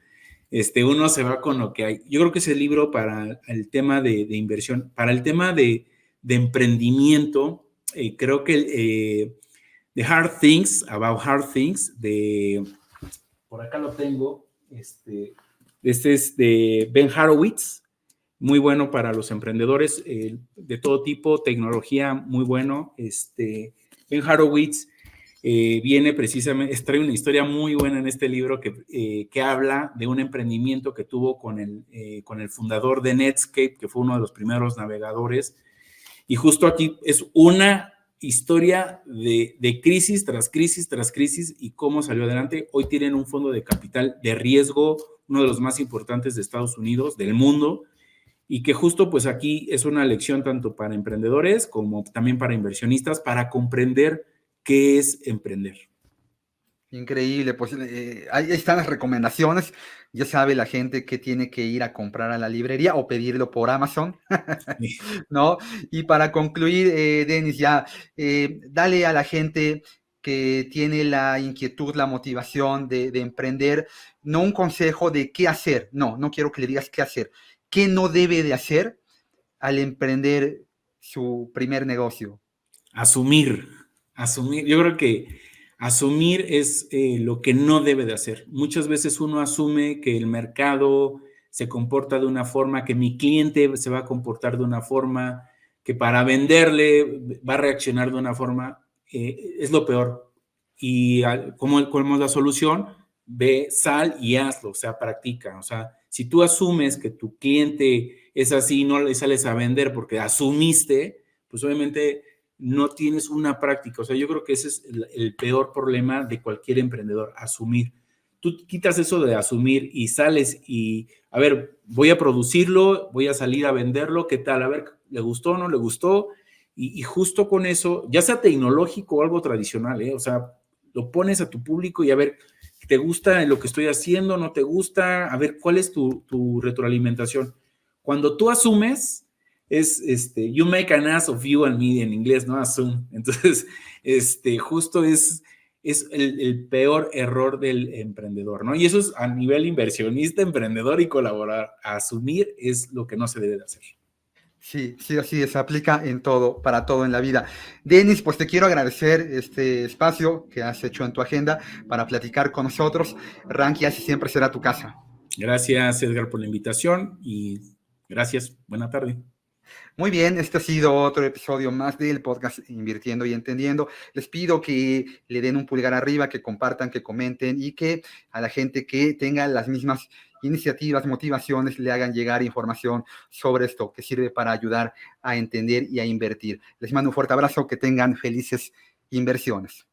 uno se va con lo que hay. Yo creo que ese libro para el tema de inversión, para el tema de emprendimiento, creo que The Hard Things, About Hard Things, por acá lo tengo, este es de Ben Horowitz, muy bueno para los emprendedores de todo tipo, tecnología, muy bueno. Ben Horowitz viene precisamente, trae una historia muy buena en este libro que habla de un emprendimiento que tuvo con el fundador de Netscape, que fue uno de los primeros navegadores. Y justo aquí es una historia de crisis tras crisis tras crisis y cómo salió adelante. Hoy tienen un fondo de capital de riesgo, uno de los más importantes de Estados Unidos, del mundo, y que justo pues aquí es una lección tanto para emprendedores como también para inversionistas para comprender qué es emprender. Increíble, pues ahí están las recomendaciones. Ya sabe la gente que tiene que ir a comprar a la librería o pedirlo por Amazon, ¿no? Y para concluir, Denis, ya, dale a la gente que tiene la inquietud, la motivación de emprender, no un consejo de qué hacer, no quiero que le digas qué hacer, qué no debe de hacer al emprender su primer negocio. Asumir. Yo creo que asumir es lo que no debe de hacer. Muchas veces uno asume que el mercado se comporta de una forma, que mi cliente se va a comportar de una forma, que para venderle va a reaccionar de una forma. Es lo peor. Y ¿cómo es la solución? Ve, sal y hazlo, o sea, practica. O sea, si tú asumes que tu cliente es así y no le sales a vender porque asumiste, pues obviamente no tienes una práctica. O sea, yo creo que ese es el peor problema de cualquier emprendedor, asumir. Tú quitas eso de asumir y sales y, a ver, voy a producirlo, voy a salir a venderlo, ¿qué tal? A ver, ¿le gustó o no le gustó? Y justo con eso, ya sea tecnológico o algo tradicional, o sea, lo pones a tu público y a ver, ¿te gusta lo que estoy haciendo? ¿No te gusta? A ver, ¿cuál es tu retroalimentación? Cuando tú asumes, es you make an ass of you and me en inglés, ¿no? Assume. Entonces, justo es el peor error del emprendedor, ¿no? Y eso es a nivel inversionista, emprendedor y colaborar. Asumir es lo que no se debe de hacer. Sí, sí, así es, se aplica en todo, para todo en la vida. Denis, pues te quiero agradecer este espacio que has hecho en tu agenda para platicar con nosotros. Ranky, así siempre será tu casa. Gracias, Edgar, por la invitación y gracias. Buena tarde. Muy bien, este ha sido otro episodio más del podcast Invirtiendo y Entendiendo. Les pido que le den un pulgar arriba, que compartan, que comenten y que a la gente que tenga las mismas iniciativas, motivaciones, le hagan llegar información sobre esto que sirve para ayudar a entender y a invertir. Les mando un fuerte abrazo, que tengan felices inversiones.